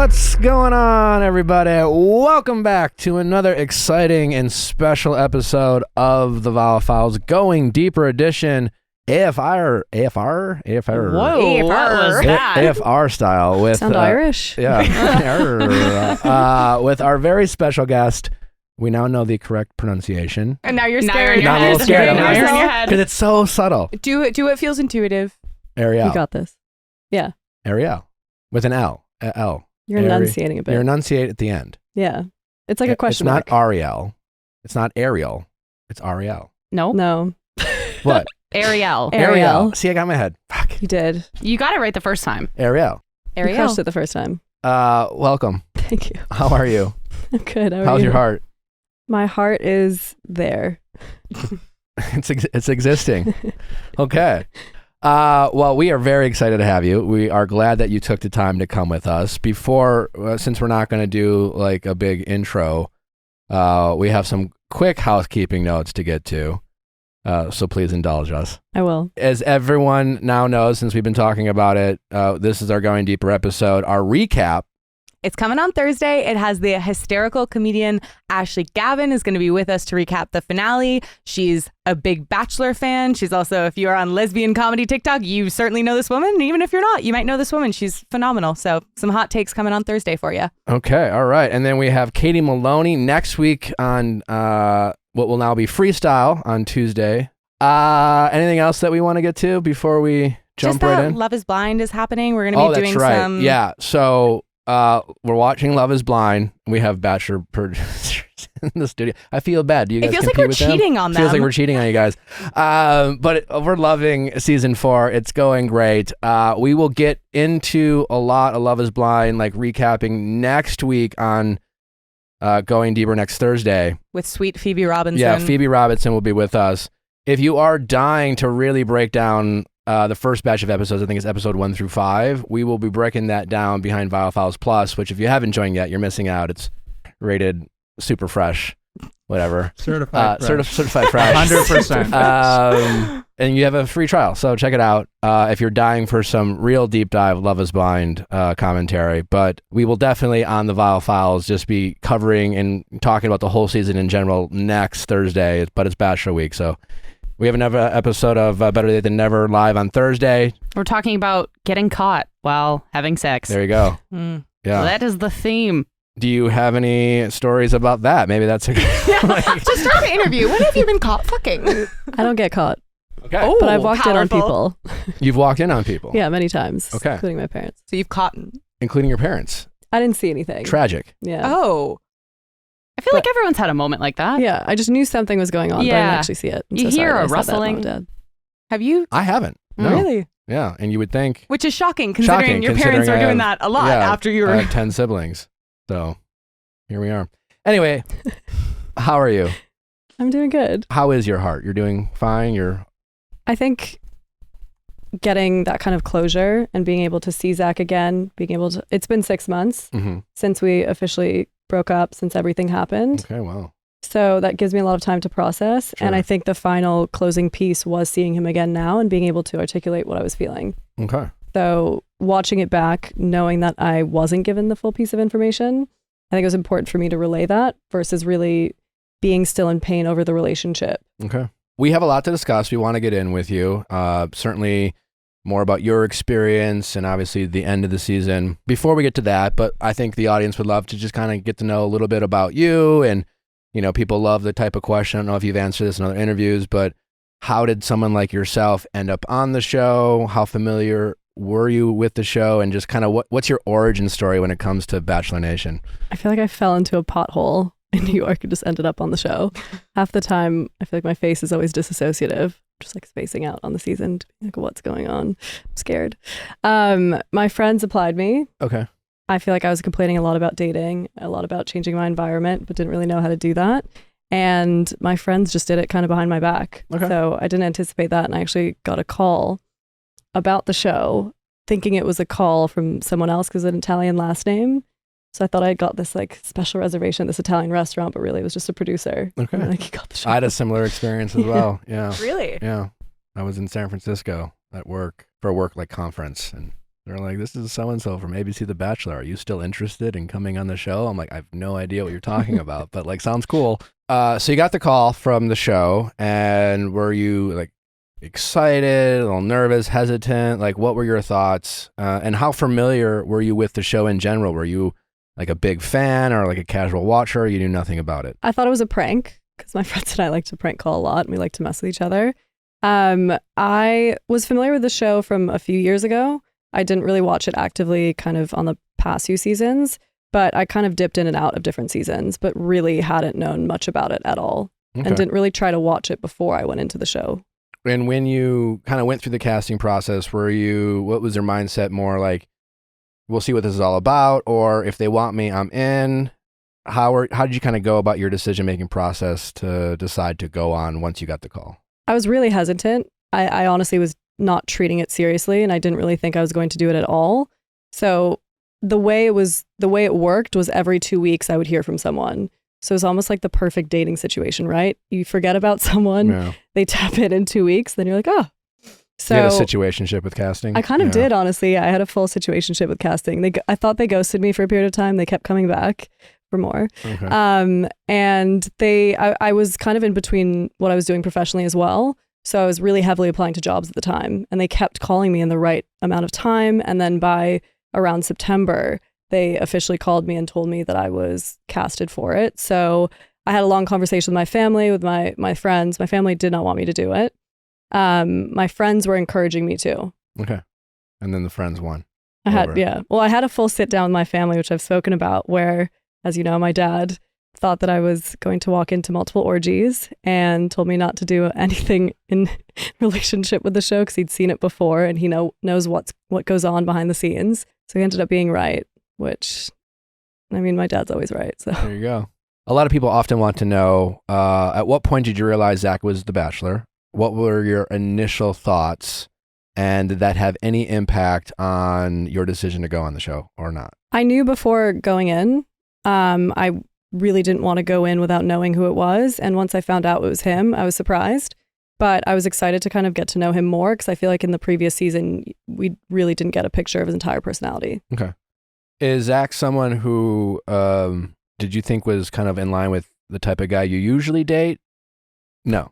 What's going on, everybody? Welcome back to another exciting and special episode of the Viall Files Going Deeper Edition, AFR. Whoa, what was that? AFR style with sound Irish. Yeah, with our very special guest. We now know the correct pronunciation. And now you're scared. Now I'm a little scared. Now you're in your head. Because it's so subtle. Do it feels intuitive. Ariel. You got this. Yeah. Ariel. With an L. L. You're enunciating a bit. You enunciate at the end. Yeah. It's like a question mark. It's not Ariel. It's not Ariel. It's Ariel. No. What? Ariel. See, I got my head. Fuck. You did. You got it right the first time. Ariel. You crushed it the first time. Welcome. Thank you. How are you? I'm good. How's your heart? My heart is there. It's existing. Okay. Well, we are very excited to have you. We are glad that you took the time to come with us. Since we're not going to do like a big intro, we have some quick housekeeping notes to get to. So please indulge us. I will. As everyone now knows, since we've been talking about it, this is our Going Deeper episode. Our recap. It's coming on Thursday. It has the hysterical comedian Ashley Gavin is going to be with us to recap the finale. She's a big Bachelor fan. She's also, if you're on lesbian comedy TikTok, you certainly know this woman. And even if you're not, you might know this woman. She's phenomenal. So some hot takes coming on Thursday for you. Okay. All right. And then we have Katie Maloney next week on what will now be Freestyle on Tuesday. Anything else that we want to get to before we jump right in? Love is Blind is happening. We're going to be doing some... Yeah. So... we're watching Love is Blind. We have Bachelor producers in the studio. I feel bad. Do you guys It feels like compete we're with them? cheating on them. Feels like we're cheating on you guys. But we're loving season 4. It's going great. We will get into a lot of Love is Blind, like recapping next week on Going Deeper next Thursday. With sweet Phoebe Robinson. Yeah, Phoebe Robinson will be with us. If you are dying to really break down the first batch of episodes, I think it's episode 1 through 5. We will be breaking that down behind Viall Files Plus, which if you haven't joined yet, you're missing out. It's rated super fresh, whatever. Certified fresh. Certified fresh. 100%. And you have a free trial, so check it out if you're dying for some real deep dive Love is Blind commentary. But we will definitely on the Viall Files just be covering and talking about the whole season in general next Thursday, but it's Bachelor Week, so... We have another episode of Better Late Than Never live on Thursday. We're talking about getting caught while having sex. There you go. Yeah. Well, that is the theme. Do you have any stories about that? Maybe that's a Just start the interview. When have you been caught fucking? I don't get caught. Okay. But I've walked in on people. You've walked in on people? Yeah, many times. Okay. Including my parents. So you've caught... Including your parents? I didn't see anything. Tragic. Yeah. Oh. I feel like everyone's had a moment like that. Yeah, I just knew something was going on, but I didn't actually see it. You hear a rustling. Have you? I haven't. No. Really? Yeah, and you would think... Which is shocking, considering your parents were doing that a lot after you were... I have 10 siblings, so here we are. Anyway, how are you? I'm doing good. How is your heart? You're doing fine? I think getting that kind of closure and being able to see Zach again, it's been 6 months since we officially broke up, since everything happened. Okay, wow. So that gives me a lot of time to process. Sure. And I think the final closing piece was seeing him again now and being able to articulate what I was feeling. Okay. So watching it back, knowing that I wasn't given the full piece of information, I think it was important for me to relay that versus really being still in pain over the relationship. Okay. We have a lot to discuss. We want to get in with you. Certainly more about your experience and obviously the end of the season before we get to that. But I think the audience would love to just kind of get to know a little bit about you. And, you know, people love the type of question. I don't know if you've answered this in other interviews, but how did someone like yourself end up on the show? How familiar were you with the show? And just kind of what's your origin story when it comes to Bachelor Nation? I feel like I fell into a pothole in New York and just ended up on the show. Half the time, I feel like my face is always disassociative, just like spacing out on the season to be like, what's going on? I'm scared. My friends applied me. Okay. I feel like I was complaining a lot about dating, a lot about changing my environment, but didn't really know how to do that. And my friends just did it kind of behind my back. Okay. So I didn't anticipate that. And I actually got a call about the show, thinking it was a call from someone else because of an Italian last name. So I thought I got this like special reservation at this Italian restaurant, but really it was just a producer. Okay. And, like, he got the show. I had a similar experience as well. Yeah. Really? Yeah. I was in San Francisco for a work like conference, and They're like, this is so-and-so from ABC The Bachelor. Are you still interested in coming on the show? I'm like, I have no idea what you're talking about, but like, sounds cool. So you got the call from the show, and were you like excited, a little nervous, hesitant? Like, what were your thoughts? And how familiar were you with the show in general? Were you like a big fan or like a casual watcher? Or you knew nothing about it? I thought it was a prank because my friends and I like to prank call a lot and we like to mess with each other. I was familiar with the show from a few years ago. I didn't really watch it actively kind of on the past few seasons, but I kind of dipped in and out of different seasons, but really hadn't known much about it at all and didn't really try to watch it before I went into the show. And when you kind of went through the casting process, what was your mindset? More like, we'll see what this is all about, or if they want me, I'm in? How did you kind of go about your decision-making process to decide to go on once you got the call? I was really hesitant. I honestly was not treating it seriously, and I didn't really think I was going to do it at all. So the way it worked was every 2 weeks I would hear from someone. So it's almost like the perfect dating situation, right? You forget about someone, they tap in 2 weeks, then you're like, oh. So you had a situationship with casting? I kind of did, honestly. I had a full situationship with casting. I thought they ghosted me for a period of time. They kept coming back for more. Okay. And I was kind of in between what I was doing professionally as well. So I was really heavily applying to jobs at the time, and they kept calling me in the right amount of time. And then by around September, they officially called me and told me that I was casted for it. So I had a long conversation with my family, with my friends. My family did not want me to do it. My friends were encouraging me to. Okay. And then the friends won. I had a full sit down with my family, which I've spoken about, where, as you know, my dad thought that I was going to walk into multiple orgies and told me not to do anything in relationship with the show because he'd seen it before and he knows what goes on behind the scenes. So he ended up being right, which, I mean, my dad's always right. So there you go. A lot of people often want to know, at what point did you realize Zach was the Bachelor? What were your initial thoughts? And did that have any impact on your decision to go on the show or not? I knew before going in. I really didn't want to go in without knowing who it was. And once I found out it was him, I was surprised. But I was excited to kind of get to know him more because I feel like in the previous season, we really didn't get a picture of his entire personality. Okay. Is Zach someone who did you think was kind of in line with the type of guy you usually date? No.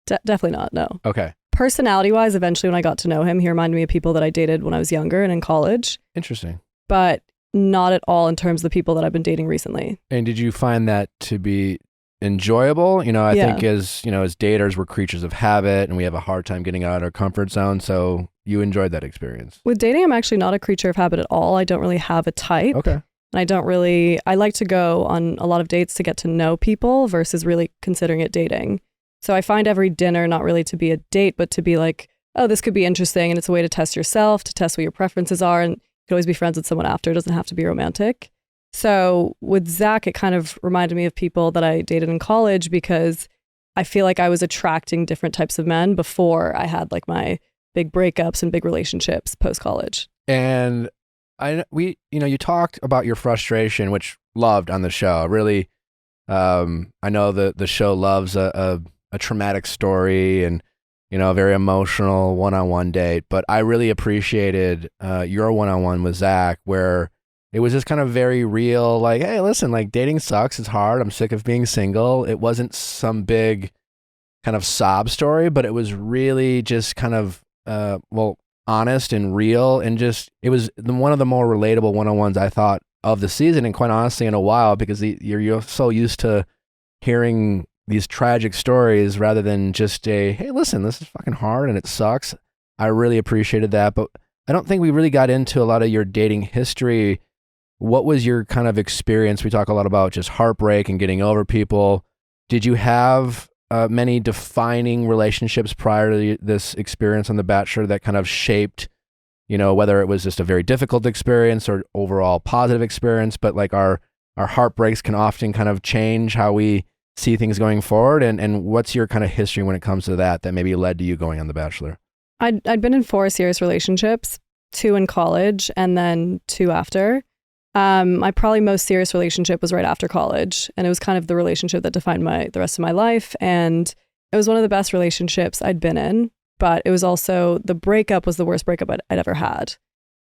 Definitely not, no. Okay. Personality-wise, eventually when I got to know him, he reminded me of people that I dated when I was younger and in college. Interesting. But not at all in terms of the people that I've been dating recently. And did you find that to be enjoyable? You know, I think as daters, we're creatures of habit and we have a hard time getting out of our comfort zone. So you enjoyed that experience. With dating, I'm actually not a creature of habit at all. I don't really have a type. Okay. And I like to go on a lot of dates to get to know people versus really considering it dating. So I find every dinner not really to be a date, but to be like, oh, this could be interesting. And it's a way to test yourself, to test what your preferences are. And you can always be friends with someone after. It doesn't have to be romantic. So with Zach, it kind of reminded me of people that I dated in college because I feel like I was attracting different types of men before I had like my big breakups and big relationships post-college. And you talked about your frustration, which loved on the show. Really, I know the show loves a traumatic story and, a very emotional one-on-one date, but I really appreciated your one-on-one with Zach where it was just kind of very real, like, hey, listen, like dating sucks, it's hard, I'm sick of being single. It wasn't some big kind of sob story, but it was really just kind of, honest and real, and just, it was one of the more relatable one-on-ones I thought of the season, and quite honestly in a while, because you're so used to hearing these tragic stories rather than just hey, listen, this is fucking hard and it sucks. I really appreciated that, but I don't think we really got into a lot of your dating history. What was your kind of experience? We talk a lot about just heartbreak and getting over people. Did you have many defining relationships prior to this experience on The Bachelor that kind of shaped, whether it was just a very difficult experience or overall positive experience, but like our heartbreaks can often kind of change how we see things going forward. And what's your kind of history when it comes to that maybe led to you going on The Bachelor? I'd been in 4 serious relationships, 2 in college and then 2 after. My probably most serious relationship was right after college, and it was kind of the relationship that defined the rest of my life. And it was one of the best relationships I'd been in, but it was also, the breakup was the worst breakup I'd ever had.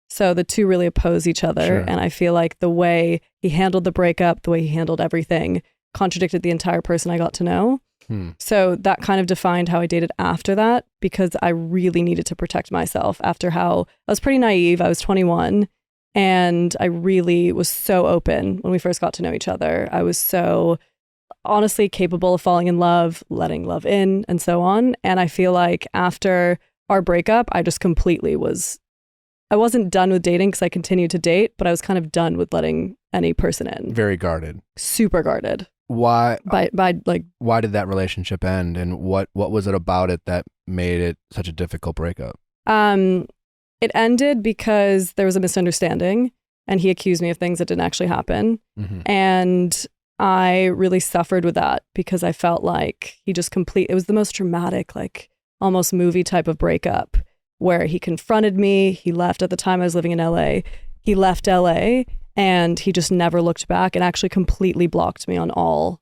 So the two really oppose each other. Sure. And I feel like the way he handled the breakup, the way he handled everything contradicted the entire person I got to know. So that kind of defined how I dated after that, because I really needed to protect myself after how I was pretty naive. I was 21 and I really was so open when we first got to know each other. I was so honestly capable of falling in love, letting love in, and so on. And I feel like after our breakup, I just completely I wasn't done with dating because I continued to date, but I was kind of done with letting any person in. Very guarded. Super guarded. Why? By like, Why did that relationship end, and what was it about it that made it such a difficult breakup? it ended because there was a misunderstanding, and he accused me of things that didn't actually happen, and I really suffered with that because I felt like it was the most dramatic, like almost movie type of breakup where he confronted me. He left. At the time I was living in LA. He left LA and he just never looked back and actually completely blocked me on all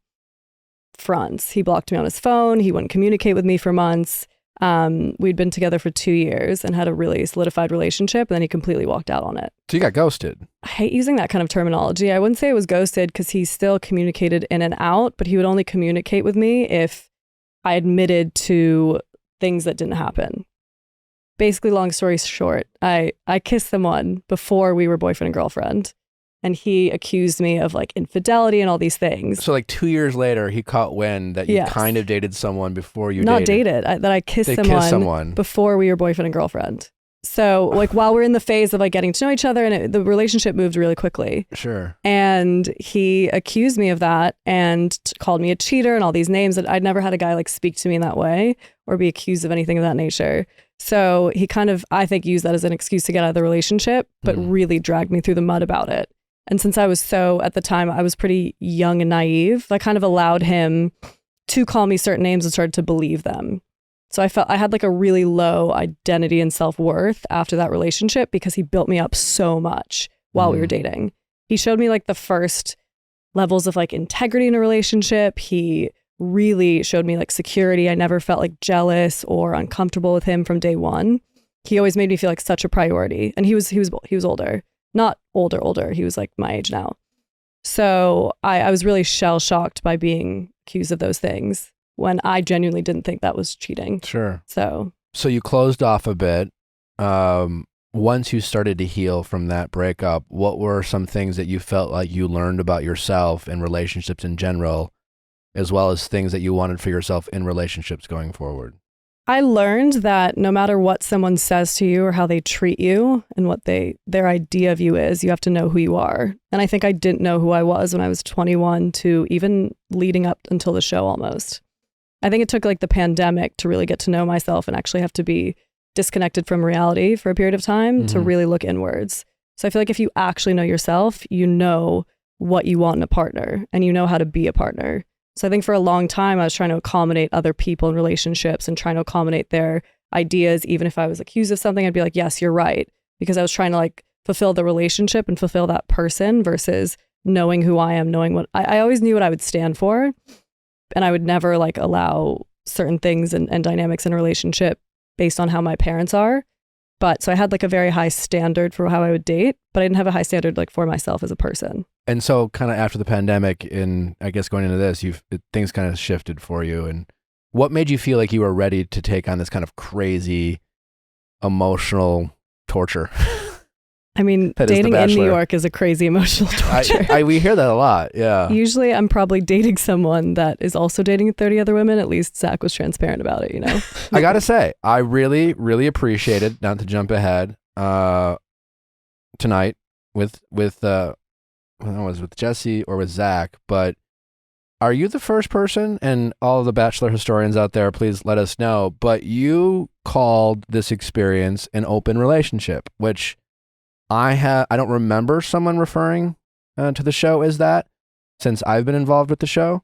fronts. He blocked me on his phone. He wouldn't communicate with me for months. We'd been together for 2 years and had a really solidified relationship, and then he completely walked out on it. So you got ghosted. I hate using that kind of terminology. I wouldn't say it was ghosted because he still communicated in and out, but he would only communicate with me if I admitted to things that didn't happen. Basically, long story short, I kissed someone before we were boyfriend and girlfriend, and he accused me of like infidelity and all these things. So like 2 years later, he caught wind that you kind of dated someone before you Not dated. That I kissed someone before we were boyfriend and girlfriend. So like while we're in the phase of like getting to know each other, and the relationship moved really quickly. Sure. And he accused me of that and called me a cheater and all these names that I'd never had a guy like speak to me in that way or be accused of anything of that nature. So he kind of, I think, used that as an excuse to get out of the relationship, but really dragged me through the mud about it. And since at the time, I was pretty young and naive, I kind of allowed him to call me certain names and started to believe them. So I felt I had like a really low identity and self-worth after that relationship because he built me up so much while we were dating. He showed me like the first levels of like integrity in a relationship. He really showed me like security. I never felt like jealous or uncomfortable with him from day one. He always made me feel like such a priority. And he was older, not older. He was like my age now. So I was really shell shocked by being accused of those things when I genuinely didn't think that was cheating. Sure. So you closed off a bit. Once you started to heal from that breakup, what were some things that you felt like you learned about yourself and relationships in general, as well as things that you wanted for yourself in relationships going forward? I learned that no matter what someone says to you or how they treat you and what their idea of you is, you have to know who you are. And I think I didn't know who I was when I was 21 to even leading up until the show almost. I think it took like the pandemic to really get to know myself and actually have to be disconnected from reality for a period of time to really look inwards. So I feel like if you actually know yourself, you know what you want in a partner and you know how to be a partner. So I think for a long time, I was trying to accommodate other people in relationships and trying to accommodate their ideas. Even if I was accused of something, I'd be like, yes, you're right. Because I was trying to like fulfill the relationship and fulfill that person versus knowing who I am, knowing what I always knew what I would stand for. And I would never like allow certain things and dynamics in a relationship based on how my parents are. But so I had like a very high standard for how I would date, but I didn't have a high standard like for myself as a person. And so kind of after the pandemic and I guess going into this, things kind of shifted for you. And what made you feel like you were ready to take on this kind of crazy emotional torture? I mean, dating in New York is a crazy emotional torture. We hear that a lot, yeah. Usually I'm probably dating someone that is also dating 30 other women. At least Zach was transparent about it, you know? I gotta say, I really, really appreciated, not to jump ahead, tonight with I don't know, was it with Jesse or with Zach, but are you the first person, and all of the Bachelor historians out there, please let us know, but you called this experience an open relationship, which I don't remember someone referring to the show as that since I've been involved with the show.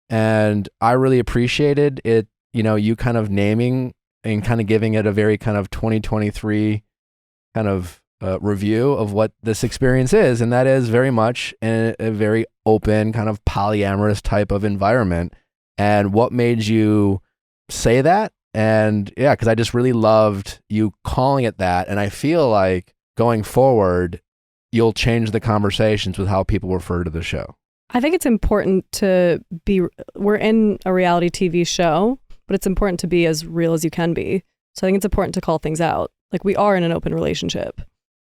And I really appreciated it, you kind of naming and kind of giving it a very kind of 2023 kind of review of what this experience is. And that is very much a very open kind of polyamorous type of environment. And what made you say that? And yeah, because I just really loved you calling it that. And I feel like going forward, you'll change the conversations with how people refer to the show? I think it's important to be, we're in a reality TV show, but it's important to be as real as you can be. So I think it's important to call things out. Like, we are in an open relationship.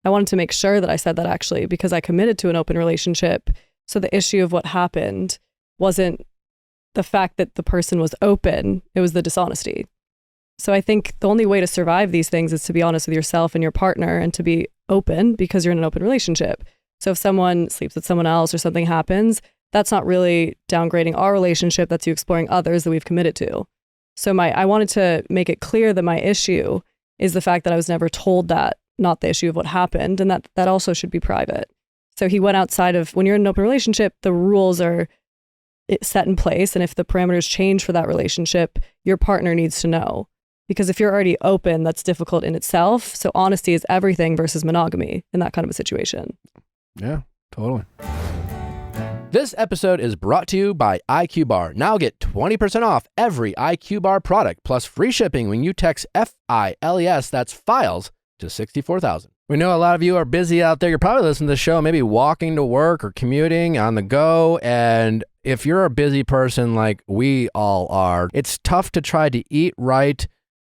I wanted to make sure that I said that, actually, because I committed to an open relationship. So the issue of what happened wasn't the fact that the person was open, it was the dishonesty. So I think the only way to survive these things is to be honest with yourself and your partner and to be open, because you're in an open relationship. So if someone sleeps with someone else or something happens, that's not really downgrading our relationship. That's you exploring others that we've committed to. So I wanted to make it clear that my issue is the fact that I was never told that, not the issue of what happened, and that also should be private. So he went outside of, when you're in an open relationship, the rules are set in place. And if the parameters change for that relationship, your partner needs to know. Because if you're already open, that's difficult in itself. So honesty is everything versus monogamy in that kind of a situation. Yeah, totally. This episode is brought to you by IQBar. Now get 20% off every IQBar product plus free shipping when you text FILES, that's files, to 64,000. We know a lot of you are busy out there. You're probably listening to the show, maybe walking to work or commuting on the go. And if you're a busy person like we all are, it's tough to try to eat right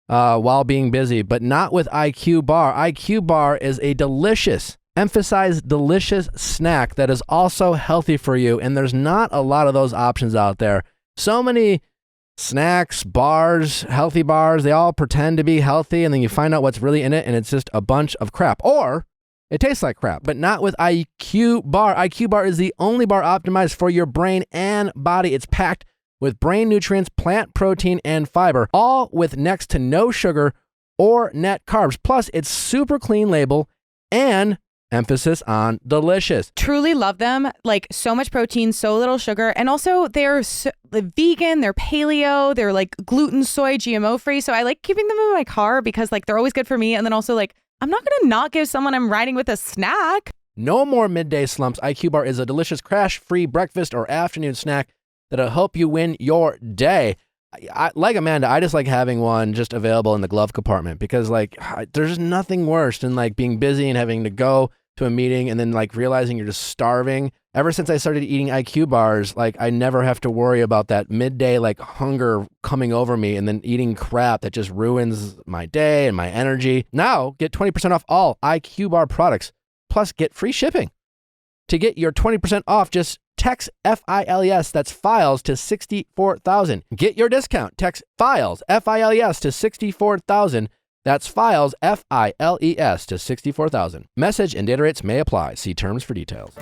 while being busy, but not with IQBar. IQBar is a delicious, emphasize delicious snack that is also healthy for you. And there's not a lot of those options out there. So many snacks, bars, healthy bars, they all pretend to be healthy, and then you find out what's really in it and it's just a bunch of crap. Or it tastes like crap, but not with IQBar. IQBar is the only bar optimized for your brain and body. It's packed with brain nutrients, plant protein, and fiber, all with next to no sugar or net carbs. Plus, it's super clean label and emphasis on delicious. Truly love them. Like, so much protein, so little sugar. And also they're vegan, they're paleo, they're like gluten, soy, GMO free. So I like keeping them in my car because like they're always good for me. And then also like, I'm not going to not give someone I'm riding with a snack. No more midday slumps. IQBar is a delicious crash-free breakfast or afternoon snack that'll help you win your day. I like Amanda, I just like having one just available in the glove compartment because like there's nothing worse than like being busy and having to go to a meeting and then like realizing you're just starving. Ever since I started eating IQ bars, like I never have to worry about that midday like hunger coming over me and then eating crap that just ruins my day and my energy. Now get 20% off all IQ bar products, plus get free shipping. To get your 20% off, just text FILES, that's files, to 64,000. Get your discount. Text files, FILES, to 64,000. That's files, FILES, to 64,000. Message and data rates may apply. See terms for details.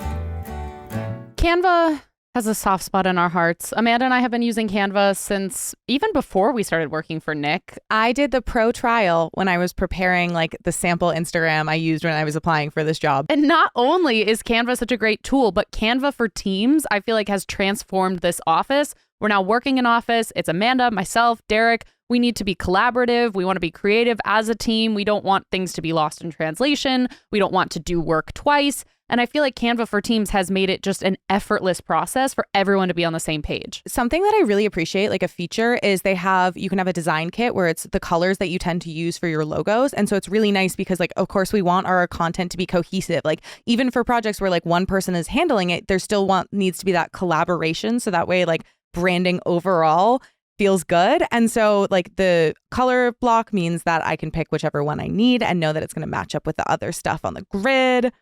Canva has a soft spot in our hearts. Amanda and I have been using Canva since even before we started working for Nick. I did the pro trial when I was preparing like the sample Instagram I used when I was applying for this job. And not only is Canva such a great tool, but Canva for Teams, I feel like has transformed this office. We're now working in office. It's Amanda, myself, Derek. We need to be collaborative. We want to be creative as a team. We don't want things to be lost in translation. We don't want to do work twice. And I feel like Canva for Teams has made it just an effortless process for everyone to be on the same page. Something that I really appreciate, like a feature, is you can have a design kit where it's the colors that you tend to use for your logos. And so it's really nice because like, of course, we want our content to be cohesive. Like even for projects where like one person is handling it, there still needs to be that collaboration. So that way, like branding overall feels good. And so like the color block means that I can pick whichever one I need and know that it's going to match up with the other stuff on the grid.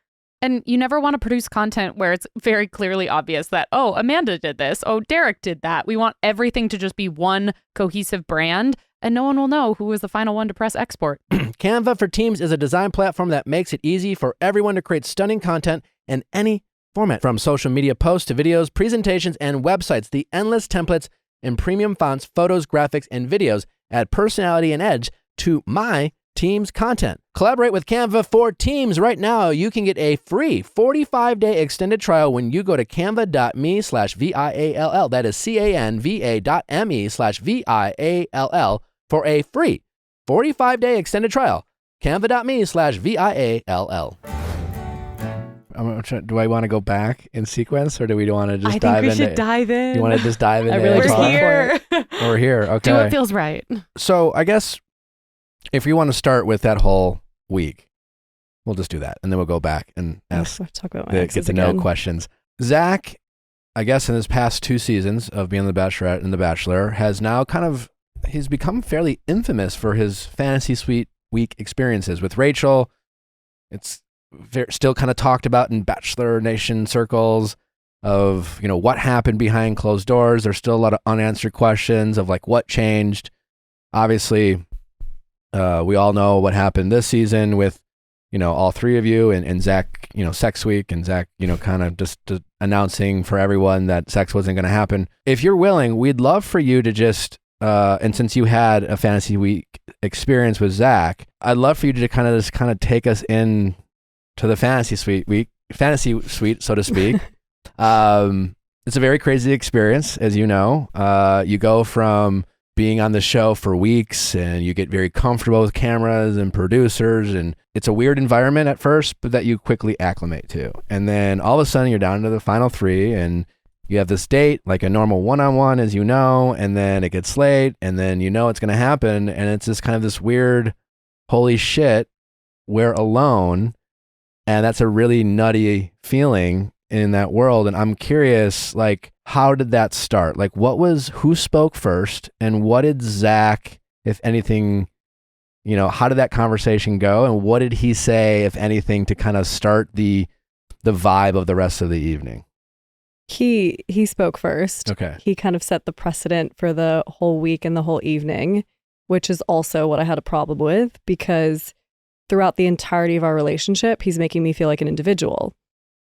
And you never want to produce content where it's very clearly obvious that, oh, Amanda did this. Oh, Derek did that. We want everything to just be one cohesive brand, and no one will know who was the final one to press export. Canva for Teams is a design platform that makes it easy for everyone to create stunning content in any format. From social media posts to videos, presentations, and websites, the endless templates and premium fonts, photos, graphics, and videos add personality and edge to my Teams content. Collaborate with Canva for Teams right now. You can get a free 45-day extended trial when you go to canva.me/VIALL. That is canva.me/VIALL for a free 45-day extended trial. Canva.me/VIALL. Do I want to go back in sequence or do we want to just dive in? I think we should dive in. You want to just dive in? We're here. We're here. Okay. Do what feels right. So I guess if you want to start with that whole week, We'll just do that, and then we'll go back and ask talk about my the exes get to know again. questions. Zach, I guess in his past 2 seasons of being the Bachelorette and the Bachelor, has now he's become fairly infamous for his fantasy suite week experiences with Rachel. It's still kind of talked about in Bachelor Nation circles of, what happened behind closed doors. There's still a lot of unanswered questions of like what changed. Obviously, we all know what happened this season with, all 3 of you and Zach, sex week, and Zach, kind of just announcing for everyone that sex wasn't going to happen. If you're willing, we'd love for you to just, and since you had a fantasy week experience with Zach, I'd love for you to kind of take us in to the fantasy suite, so to speak. It's a very crazy experience, as you know. You go from being on the show for weeks and you get very comfortable with cameras and producers, and it's a weird environment at first, but that you quickly acclimate to. And then all of a sudden you're down to the final 3 and you have this date, like a normal one-on-one, as you know, and then it gets late and then it's going to happen. And it's just kind of this weird, holy shit, we're alone. And that's a really nutty feeling in that world. And I'm curious, like, how did that start? Like, who spoke first, and what did Zach, if anything, how did that conversation go? And what did he say, if anything, to kind of start the vibe of the rest of the evening? He spoke first. Okay. He kind of set the precedent for the whole week and the whole evening, which is also what I had a problem with, because throughout the entirety of our relationship, he's making me feel like an individual.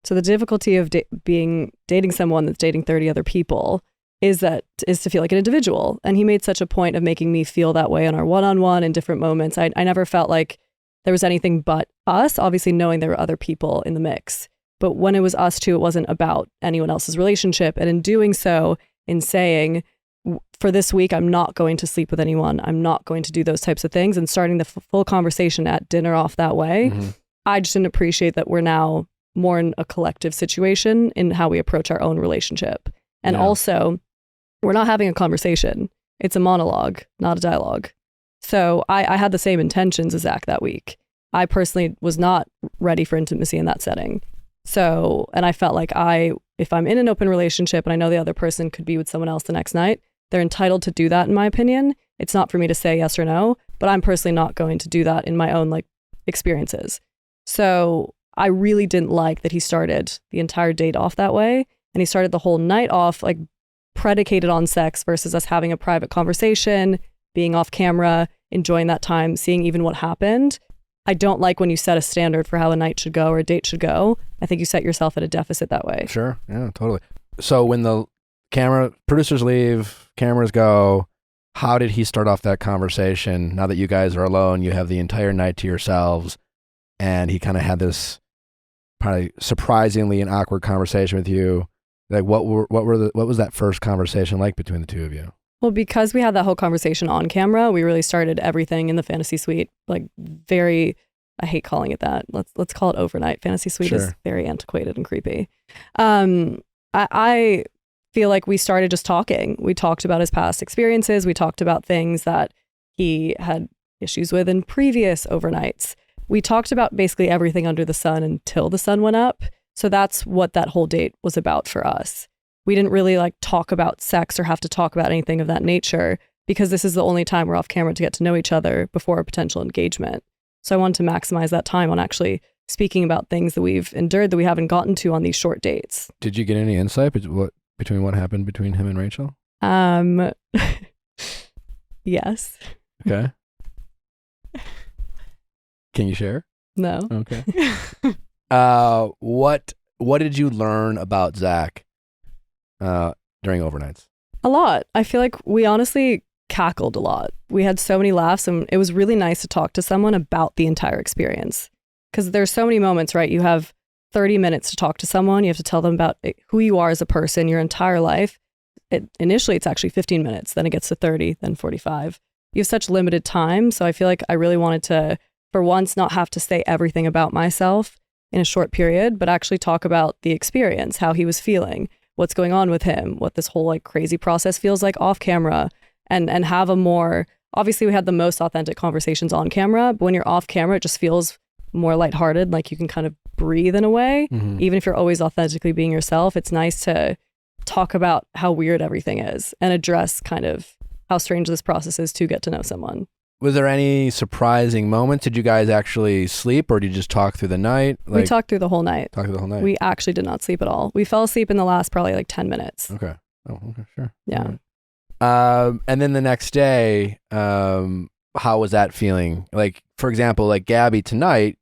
So the difficulty of dating someone that's dating 30 other people is to feel like an individual. And he made such a point of making me feel that way on our one-on-one in different moments. I never felt like there was anything but us, obviously knowing there were other people in the mix. But when it was us two, it wasn't about anyone else's relationship. And in doing so, in saying, for this week, I'm not going to sleep with anyone. I'm not going to do those types of things. And starting the full conversation at dinner off that way, I just didn't appreciate that we're now more in a collective situation in how we approach our own relationship. And also, we're not having a conversation. It's a monologue, not a dialogue. So I had the same intentions as Zach that week. I personally was not ready for intimacy in that setting. So, and I felt like if I'm in an open relationship and I know the other person could be with someone else the next night, they're entitled to do that, in my opinion. It's not for me to say yes or no, but I'm personally not going to do that in my own experiences. So I really didn't like that he started the entire date off that way. And he started the whole night off predicated on sex versus us having a private conversation, being off camera, enjoying that time, seeing even what happened. I don't like when you set a standard for how a night should go or a date should go. I think you set yourself at a deficit that way. Sure. Yeah, totally. So when the producers leave, cameras go, how did he start off that conversation? Now that you guys are alone, you have the entire night to yourselves, and he kind of had this probably surprisingly an awkward conversation with you. Like what was that first conversation like between the 2 of you? Well, because we had that whole conversation on camera, we really started everything in the fantasy suite, very, I hate calling it that. Let's call it overnight. Fantasy suite is very antiquated and creepy. I feel like we started just talking. We talked about his past experiences. We talked about things that he had issues with in previous overnights. We talked about basically everything under the sun until the sun went up. So that's what that whole date was about for us. We didn't really talk about sex or have to talk about anything of that nature, because this is the only time we're off camera to get to know each other before a potential engagement. So I wanted to maximize that time on actually speaking about things that we've endured that we haven't gotten to on these short dates. Did you get any insight between what happened between him and Rachel? Yes. Okay. Can you share? No. Okay. What did you learn about Zach during overnights? A lot. I feel like we honestly cackled a lot. We had so many laughs, and it was really nice to talk to someone about the entire experience. Because there's so many moments, right? You have 30 minutes to talk to someone. You have to tell them about who you are as a person, your entire life. Initially, it's actually 15 minutes. Then it gets to 30, then 45. You have such limited time. So I feel like I really wanted to, for once, not have to say everything about myself in a short period, but actually talk about the experience, how he was feeling, what's going on with him, what this whole crazy process feels like off camera, and have a more, obviously we had the most authentic conversations on camera, but when you're off camera, it just feels more lighthearted, like you can kind of breathe in a way. Mhm. Even if you're always authentically being yourself, it's nice to talk about how weird everything is and address kind of how strange this process is to get to know someone. Was there any surprising moments? Did you guys actually sleep, or did you just talk through the night? We talked through the whole night. Talk through the whole night. We actually did not sleep at all. We fell asleep in the last probably like 10 minutes. Okay. Oh, okay, sure. Yeah. And then the next day, how was that feeling? Like, for example, like Gabby tonight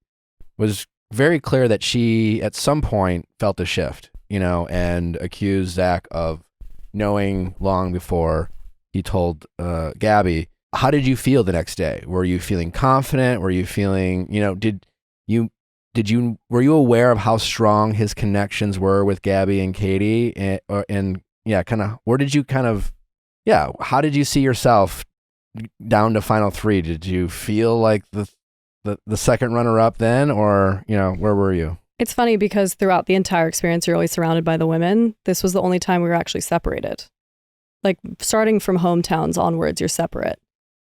was very clear that she at some point felt a shift, and accused Zach of knowing long before he told Gabby. How did you feel the next day? Were you feeling confident? Were you feeling, were you aware of how strong his connections were with Gabby and Katie? And where did you how did you see yourself down to final three? Did you feel like the second runner up then, or, where were you? It's funny because throughout the entire experience, you're always surrounded by the women. This was the only time we were actually separated. Like starting from hometowns onwards, you're separate.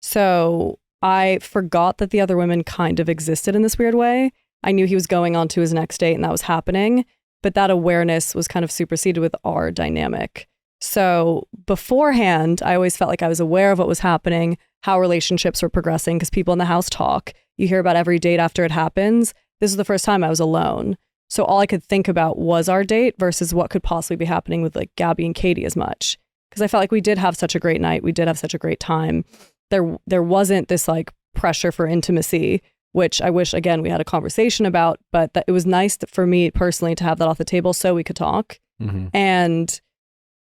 So I forgot that the other women kind of existed in this weird way. I knew he was going on to his next date and that was happening, but that awareness was kind of superseded with our dynamic. So beforehand, I always felt like I was aware of what was happening, how relationships were progressing, because people in the house talk. You hear about every date after it happens. This was the first time I was alone. So all I could think about was our date versus what could possibly be happening with like Gabby and Katie as much. Because I felt like we did have such a great night. We did have such a great time. There wasn't this like pressure for intimacy, which I wish, again, we had a conversation about, but that it was nice for me personally to have that off the table so we could talk. Mm-hmm. And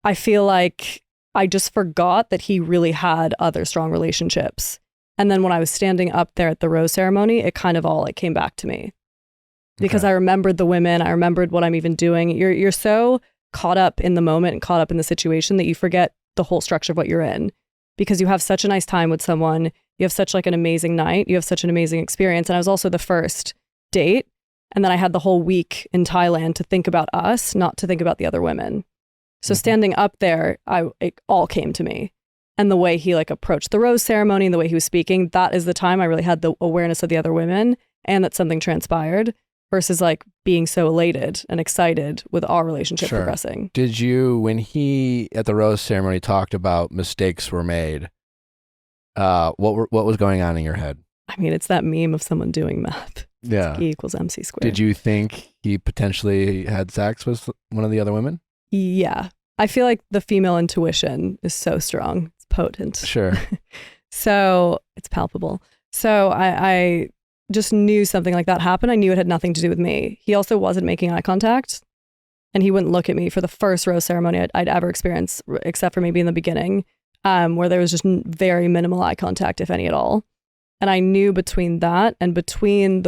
I feel like I just forgot that he really had other strong relationships. And then when I was standing up there at the rose ceremony, it kind of all like came back to me because I remembered the women. I remembered what I'm even doing. You're so caught up in the moment and caught up in the situation that you forget the whole structure of what you're in, because you have such a nice time with someone. You have such like an amazing night. You have such an amazing experience. And I was also the first date. And then I had the whole week in Thailand to think about us, not to think about the other women. So standing up there, it all came to me. And the way he like approached the rose ceremony and the way he was speaking, that is the time I really had the awareness of the other women and that something transpired versus like being so elated and excited with our relationship progressing. Did you, when he at the rose ceremony talked about mistakes were made, what was going on in your head? I mean, it's that meme of someone doing math. Yeah. It's E equals MC squared. Did you think he potentially had sex with one of the other women? Yeah. I feel like the female intuition is so strong. It's potent. Sure. So it's palpable. So I just knew something like that happened. I knew it had nothing to do with me. He also wasn't making eye contact, and he wouldn't look at me for the first rose ceremony I'd ever experienced, except for maybe in the beginning, where there was just very minimal eye contact, if any at all. And I knew between that and between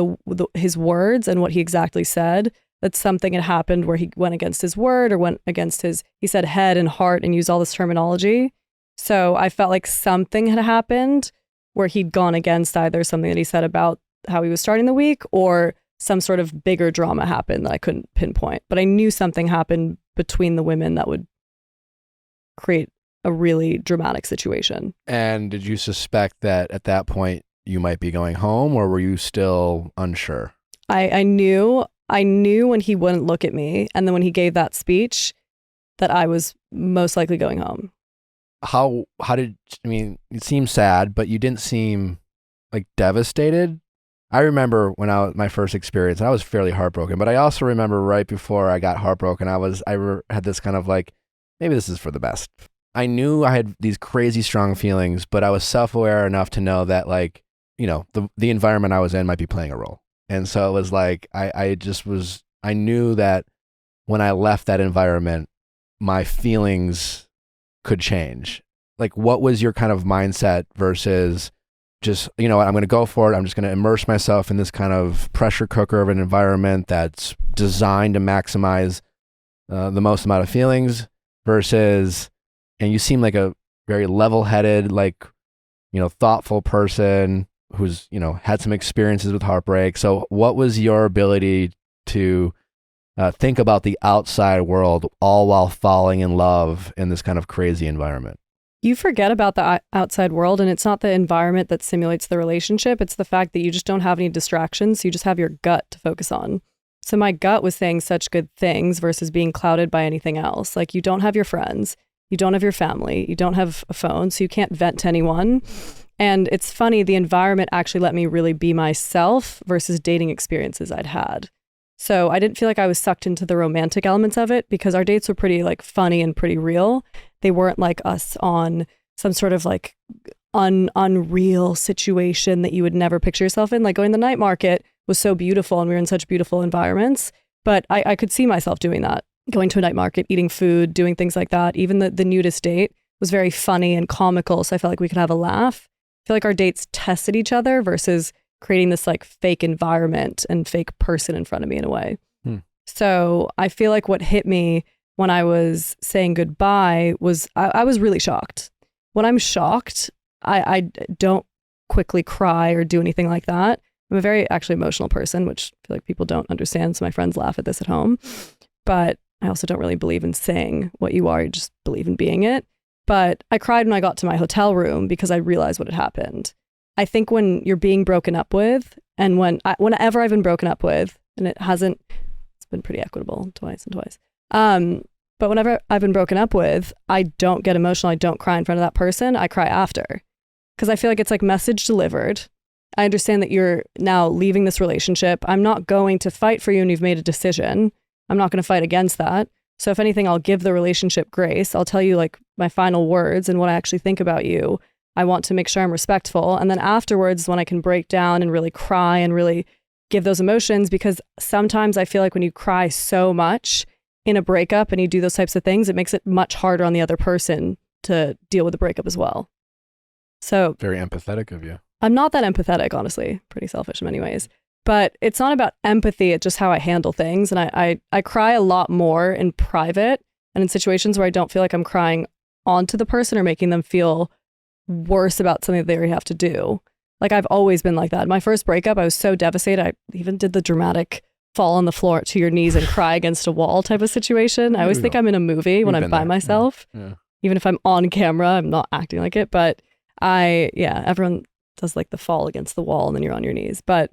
his words and what he exactly said, that something had happened where he went against his word or went against he said head and heart and used all this terminology. So I felt like something had happened where he'd gone against either something that he said about how he was starting the week or some sort of bigger drama happened that I couldn't pinpoint. But I knew something happened between the women that would create a really dramatic situation. And did you suspect that at that point you might be going home, or were you still unsure? I knew when he wouldn't look at me, and then when he gave that speech, that I was most likely going home. How did, I mean, it seemed sad, but you didn't seem like devastated. I remember when my first experience, I was fairly heartbroken, but I also remember right before I got heartbroken, I had this kind of like, maybe this is for the best. I knew I had these crazy strong feelings, but I was self-aware enough to know that, like, the environment I was in might be playing a role. And so it was like, I knew that when I left that environment, my feelings could change. Like, what was your kind of mindset versus just, you know what, I'm going to go for it. I'm just going to immerse myself in this kind of pressure cooker of an environment that's designed to maximize the most amount of feelings versus, and you seem like a very level-headed, like, thoughtful person who's, had some experiences with heartbreak. So what was your ability to think about the outside world all while falling in love in this kind of crazy environment? you forget about the outside world, and it's not the environment that simulates the relationship. It's the fact that you just don't have any distractions. You just have your gut to focus on. So my gut was saying such good things versus being clouded by anything else. Like, you don't have your friends, you don't have your family, you don't have a phone, so you can't vent to anyone. And it's funny, the environment actually let me really be myself versus dating experiences I'd had. So I didn't feel like I was sucked into the romantic elements of it because our dates were pretty like funny and pretty real. They weren't like us on some sort of like unreal situation that you would never picture yourself in. Like, going to the night market was so beautiful and we were in such beautiful environments, but I could see myself doing that, going to a night market, eating food, doing things like that. Even the nudist date was very funny and comical, so I felt like we could have a laugh. I feel like our dates tested each other versus creating this like fake environment and fake person in front of me in a way. So I feel like what hit me when I was saying goodbye was I was really shocked. When I'm shocked, I don't quickly cry or do anything like that. I'm a very actually emotional person, which I feel like people don't understand. So my friends laugh at this at home. But I also don't really believe in saying what you are. You just believe in being it. But I cried when I got to my hotel room because I realized what had happened. I think when you're being broken up with, and whenever I've been broken up with, and it's been pretty equitable twice and twice. But whenever I've been broken up with, I don't get emotional. I don't cry in front of that person. I cry after. Because I feel like it's like message delivered. I understand that you're now leaving this relationship. I'm not going to fight for you and you've made a decision. I'm not going to fight against that. So if anything, I'll give the relationship grace. I'll tell you like my final words and what I actually think about you. I want to make sure I'm respectful. And then afterwards, when I can break down and really cry and really give those emotions, because sometimes I feel like when you cry so much in a breakup and you do those types of things, it makes it much harder on the other person to deal with the breakup as well. So very empathetic of you. I'm not that empathetic, honestly. Pretty selfish in many ways. But it's not about empathy. It's just how I handle things. And I cry a lot more in private and in situations where I don't feel like I'm crying onto the person or making them feel worse about something that they already have to do. Like, I've always been like that. My first breakup, I was so devastated. I even did the dramatic fall on the floor to your knees and cry against a wall type of situation. I always think I'm in a movie when I'm by myself. Yeah. Even if I'm on camera, I'm not acting like it. But everyone does like the fall against the wall and then you're on your knees. But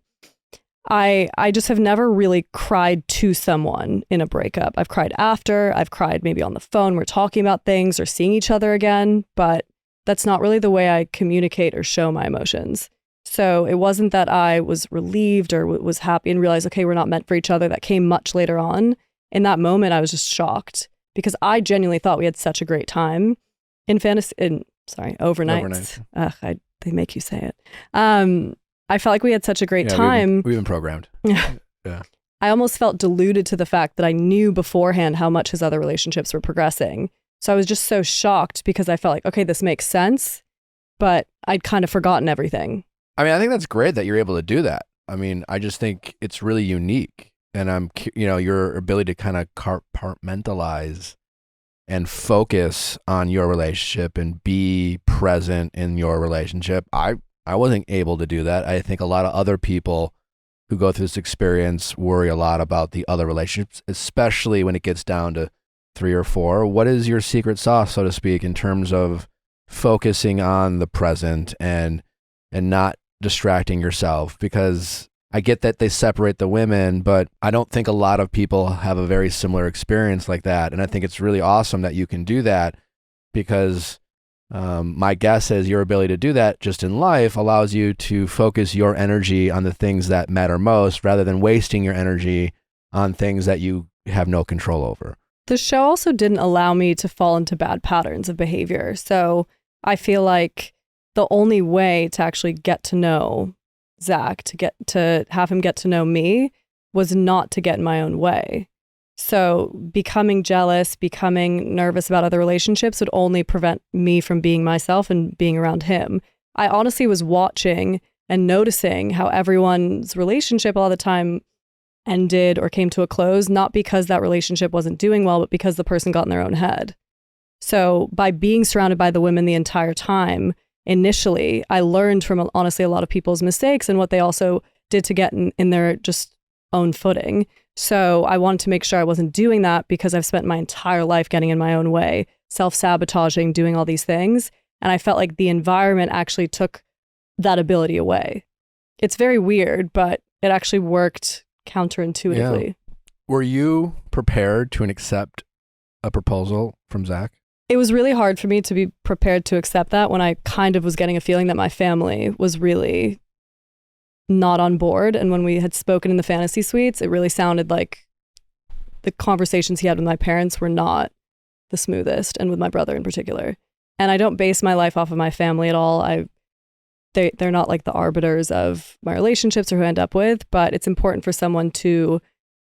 I just have never really cried to someone in a breakup. I've cried after. I've cried maybe on the phone. We're talking about things or seeing each other again. But that's not really the way I communicate or show my emotions. So it wasn't that I was relieved or was happy and realized, okay, we're not meant for each other. That came much later on. In that moment, I was just shocked because I genuinely thought we had such a great time in overnights. Ugh, they make you say it. I felt like we had such a great time. We've been programmed. Yeah. I almost felt deluded to the fact that I knew beforehand how much his other relationships were progressing. So I was just so shocked because I felt like, okay, this makes sense, but I'd kind of forgotten everything. I mean, I think that's great that you're able to do that. I mean, I just think it's really unique. And your ability to kind of compartmentalize and focus on your relationship and be present in your relationship. I wasn't able to do that. I think a lot of other people who go through this experience worry a lot about the other relationships, especially when it gets down to 3 or 4. What is your secret sauce, so to speak, in terms of focusing on the present and not distracting yourself? Because I get that they separate the women, but I don't think a lot of people have a very similar experience like that. And I think it's really awesome that you can do that because my guess is your ability to do that just in life allows you to focus your energy on the things that matter most rather than wasting your energy on things that you have no control over. The show also didn't allow me to fall into bad patterns of behavior. So I feel like the only way to actually get to know Zach, to have him get to know me, was not to get in my own way. So becoming jealous, becoming nervous about other relationships would only prevent me from being myself and being around him. I honestly was watching and noticing how everyone's relationship all the time ended or came to a close, not because that relationship wasn't doing well, but because the person got in their own head. So by being surrounded by the women the entire time, initially, I learned from honestly a lot of people's mistakes and what they also did to get in their just own footing. So I wanted to make sure I wasn't doing that because I've spent my entire life getting in my own way, self-sabotaging, doing all these things. And I felt like the environment actually took that ability away. It's very weird, but it actually worked counterintuitively. Yeah. Were you prepared to accept a proposal from Zach? It was really hard for me to be prepared to accept that when I kind of was getting a feeling that my family was really not on board. And when we had spoken in the fantasy suites, it really sounded like the conversations he had with my parents were not the smoothest, and with my brother in particular. And I don't base my life off of my family at all. They're not like the arbiters of my relationships or who I end up with, but it's important for someone to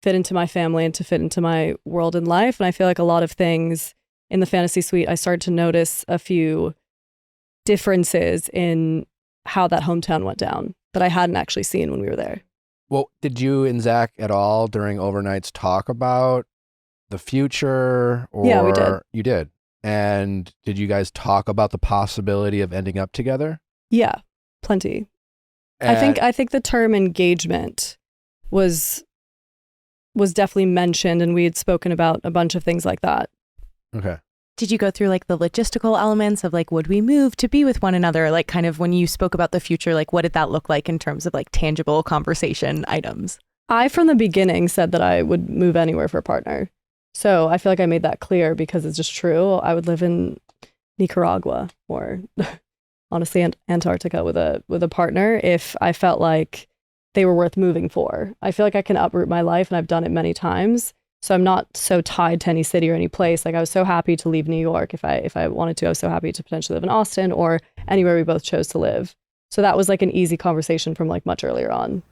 fit into my family and to fit into my world and life. And I feel like a lot of things in the fantasy suite, I started to notice a few differences in how that hometown went down that I hadn't actually seen when we were there. Well, did you and Zach at all during overnights talk about the future? Or Yeah, we did. You did. And did you guys talk about the possibility of ending up together? Yeah, plenty. And I think the term engagement was definitely mentioned, and we had spoken about a bunch of things like that. Okay. Did you go through like the logistical elements of like, would we move to be with one another? Like kind of when you spoke about the future, like what did that look like in terms of like tangible conversation items? I, from the beginning, said that I would move anywhere for a partner. So I feel like I made that clear because it's just true. I would live in Nicaragua or honestly Antarctica with a partner if I felt like they were worth moving for. I feel like I can uproot my life, and I've done it many times. So I'm not so tied to any city or any place. Like I was so happy to leave New York if I wanted to. I was so happy to potentially live in Austin or anywhere we both chose to live. So that was like an easy conversation from like much earlier on.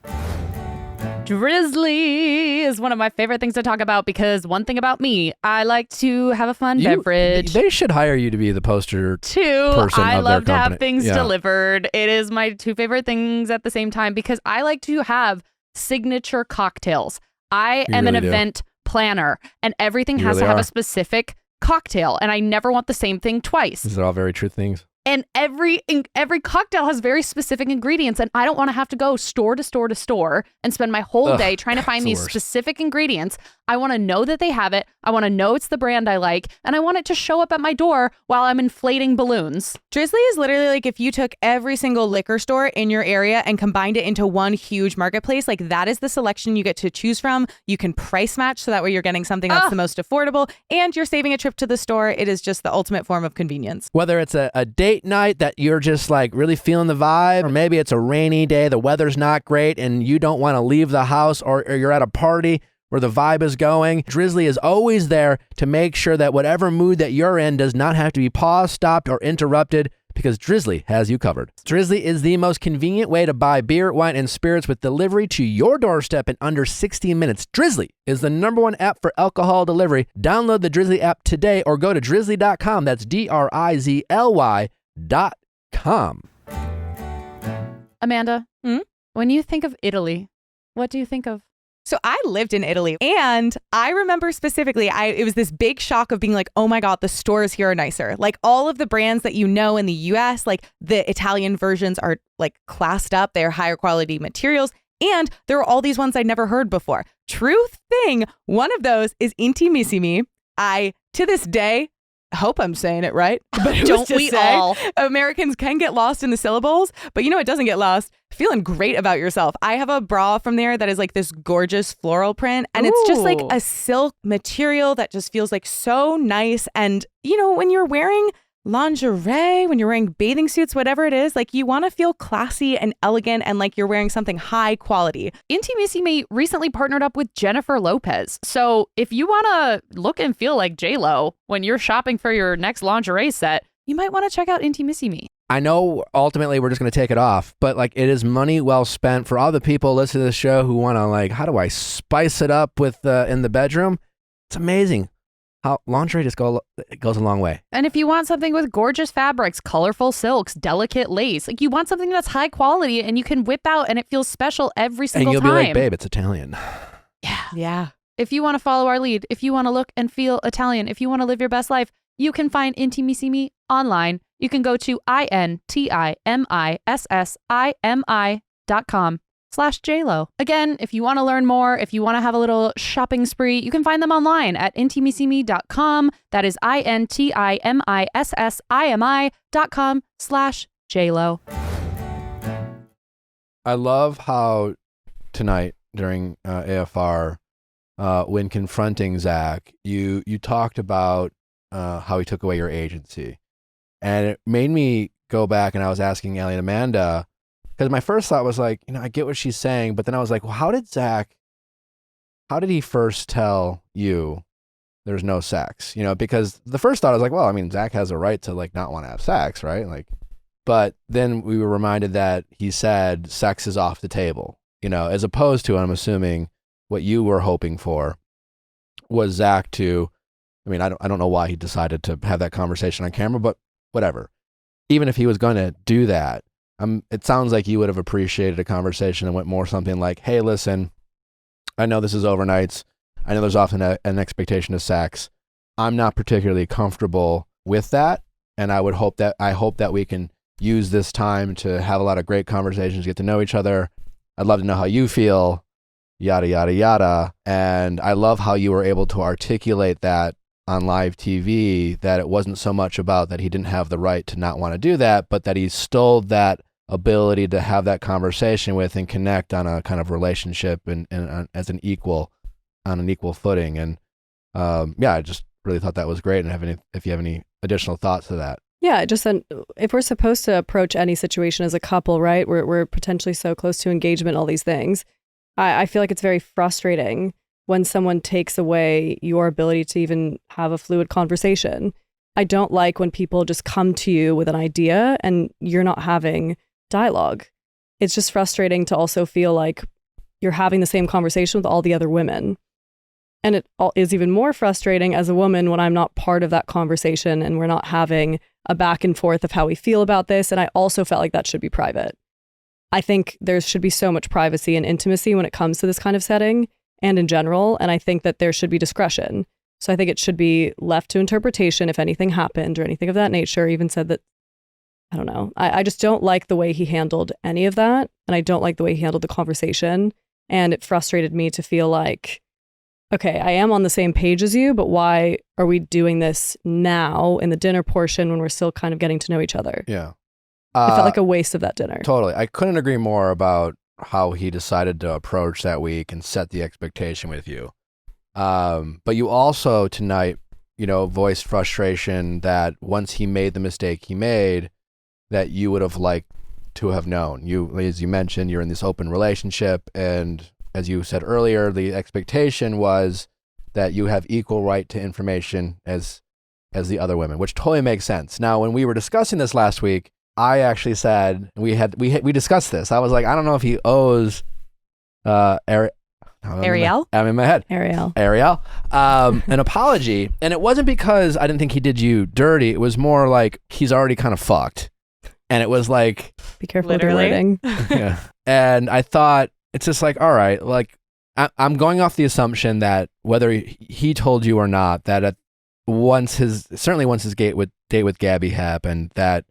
Drizzly is one of my favorite things to talk about because one thing about me, I like to have a fun beverage. They should hire you to be the poster Two, person I of love to their have company. things Yeah. delivered. It is my two favorite things at the same time because I like to have signature cocktails. I am really an do. event planner, and everything You has really to have are. a specific cocktail, and I never want the same thing twice. These are all very true things. And every cocktail has very specific ingredients, and I don't want to have to go store to store to store and spend my whole day trying to it's find the these worst. specific ingredients. I want to know that they have it. I want to know it's the brand I like, and I want it to show up at my door while I'm inflating balloons. Drizzly is literally like if you took every single liquor store in your area and combined it into one huge marketplace, like that is the selection you get to choose from. You can price match so that way you're getting something that's the most affordable and you're saving a trip to the store. It is just the ultimate form of convenience. Whether it's a date night that you're just like really feeling the vibe, or maybe it's a rainy day, the weather's not great, and you don't want to leave the house, or you're at a party where the vibe is going, Drizzly is always there to make sure that whatever mood that you're in does not have to be paused, stopped, or interrupted, because Drizzly has you covered. Drizzly is the most convenient way to buy beer, wine, and spirits with delivery to your doorstep in under 60 minutes. Drizzly is the #1 app for alcohol delivery. Download the Drizzly app today or go to drizzly.com. That's DRIZLY.com. Amanda, when you think of Italy, what do you think of? So I lived in Italy, and I remember specifically, it was this big shock of being like, oh my God, the stores here are nicer. Like all of the brands that you know in the US, like the Italian versions are like classed up. They're higher quality materials. And there are all these ones I'd never heard before. Truth thing, one of those is Intimissimi. I, to this day, hope I'm saying it right. But Don't we all? Americans can get lost in the syllables, but you know it doesn't get lost? Feeling great about yourself. I have a bra from there that is like this gorgeous floral print, and it's just like Ooh. a silk material that just feels like so nice. And you know, when you're wearing lingerie, when you're wearing bathing suits, whatever it is, like you want to feel classy and elegant and like you're wearing something high quality. Intimissimi recently partnered up with Jennifer Lopez. So if you want to look and feel like J-Lo when you're shopping for your next lingerie set, you might want to check out Intimissimi. I know ultimately we're just going to take it off, but like it is money well spent for all the people listening to the show who want to like, how do I spice it up with in the bedroom? It's amazing how lingerie just goes a long way. And if you want something with gorgeous fabrics, colorful silks, delicate lace, like you want something that's high quality and you can whip out and it feels special every And single you'll time. be like, babe, it's Italian. Yeah. If you want to follow our lead, if you want to look and feel Italian, if you want to live your best life, you can find Intimissimi online. You can go to INTIMISSIMI.com. intimissimi.com/JLo. Again, if you want to learn more, if you want to have a little shopping spree, you can find them online at intimissimi.com. That is intimissimi.com/JLo. I love how tonight during AFR, when confronting Zach, you talked about how he took away your agency. And it made me go back, and I was asking Allie and Amanda, because my first thought was like, I get what she's saying, but then I was like, well, how did he first tell you there's no sex? Because the first thought I was like, well, I mean, Zach has a right to like not want to have sex, right? Like, but then we were reminded that he said sex is off the table, as opposed to, I'm assuming, what you were hoping for was Zach to, I don't know why he decided to have that conversation on camera, but whatever. Even if he was going to do that, it sounds like you would have appreciated a conversation that went more something like, hey, listen, I know this is overnights. I know there's often an expectation of sex. I'm not particularly comfortable with that. And I hope that we can use this time to have a lot of great conversations, get to know each other. I'd love to know how you feel, yada, yada, yada. And I love how you were able to articulate that on live TV, that it wasn't so much about that he didn't have the right to not want to do that, but that he stole that ability to have that conversation with and connect on a kind of relationship and as an equal, on an equal footing. And I just really thought that was great. And if you have any additional thoughts to that. Yeah, just if we're supposed to approach any situation as a couple, right, we're potentially so close to engagement, all these things, I feel like it's very frustrating when someone takes away your ability to even have a fluid conversation. I don't like when people just come to you with an idea and you're not having dialogue. It's just frustrating to also feel like you're having the same conversation with all the other women. And it is even more frustrating as a woman when I'm not part of that conversation and we're not having a back and forth of how we feel about this. And I also felt like that should be private. I think there should be so much privacy and intimacy when it comes to this kind of setting and in general. And I think that there should be discretion. So I think it should be left to interpretation if anything happened or anything of that nature. Even said that, I don't know. I just don't like the way he handled any of that. And I don't like the way he handled the conversation. And it frustrated me to feel like, okay, I am on the same page as you, but why are we doing this now in the dinner portion when we're still kind of getting to know each other? Yeah. It felt like a waste of that dinner. Totally. I couldn't agree more about how he decided to approach that week and set the expectation with you. But you also tonight, voiced frustration that once he made the mistake he made, that you would have liked to have known. As you mentioned, you're in this open relationship, and as you said earlier, the expectation was that you have equal right to information as the other women, which totally makes sense. Now, when we were discussing this last week, I actually said we discussed this. I was like, I don't know if he owes Ariel? I'm in my head. Ariel. An apology. And it wasn't because I didn't think he did you dirty. It was more like he's already kind of fucked. And it was like, be careful literally. with your wording. Yeah. And I thought, it's just like, all right, like I'm going off the assumption that whether he told you or not, that once his date with Gabby happened, that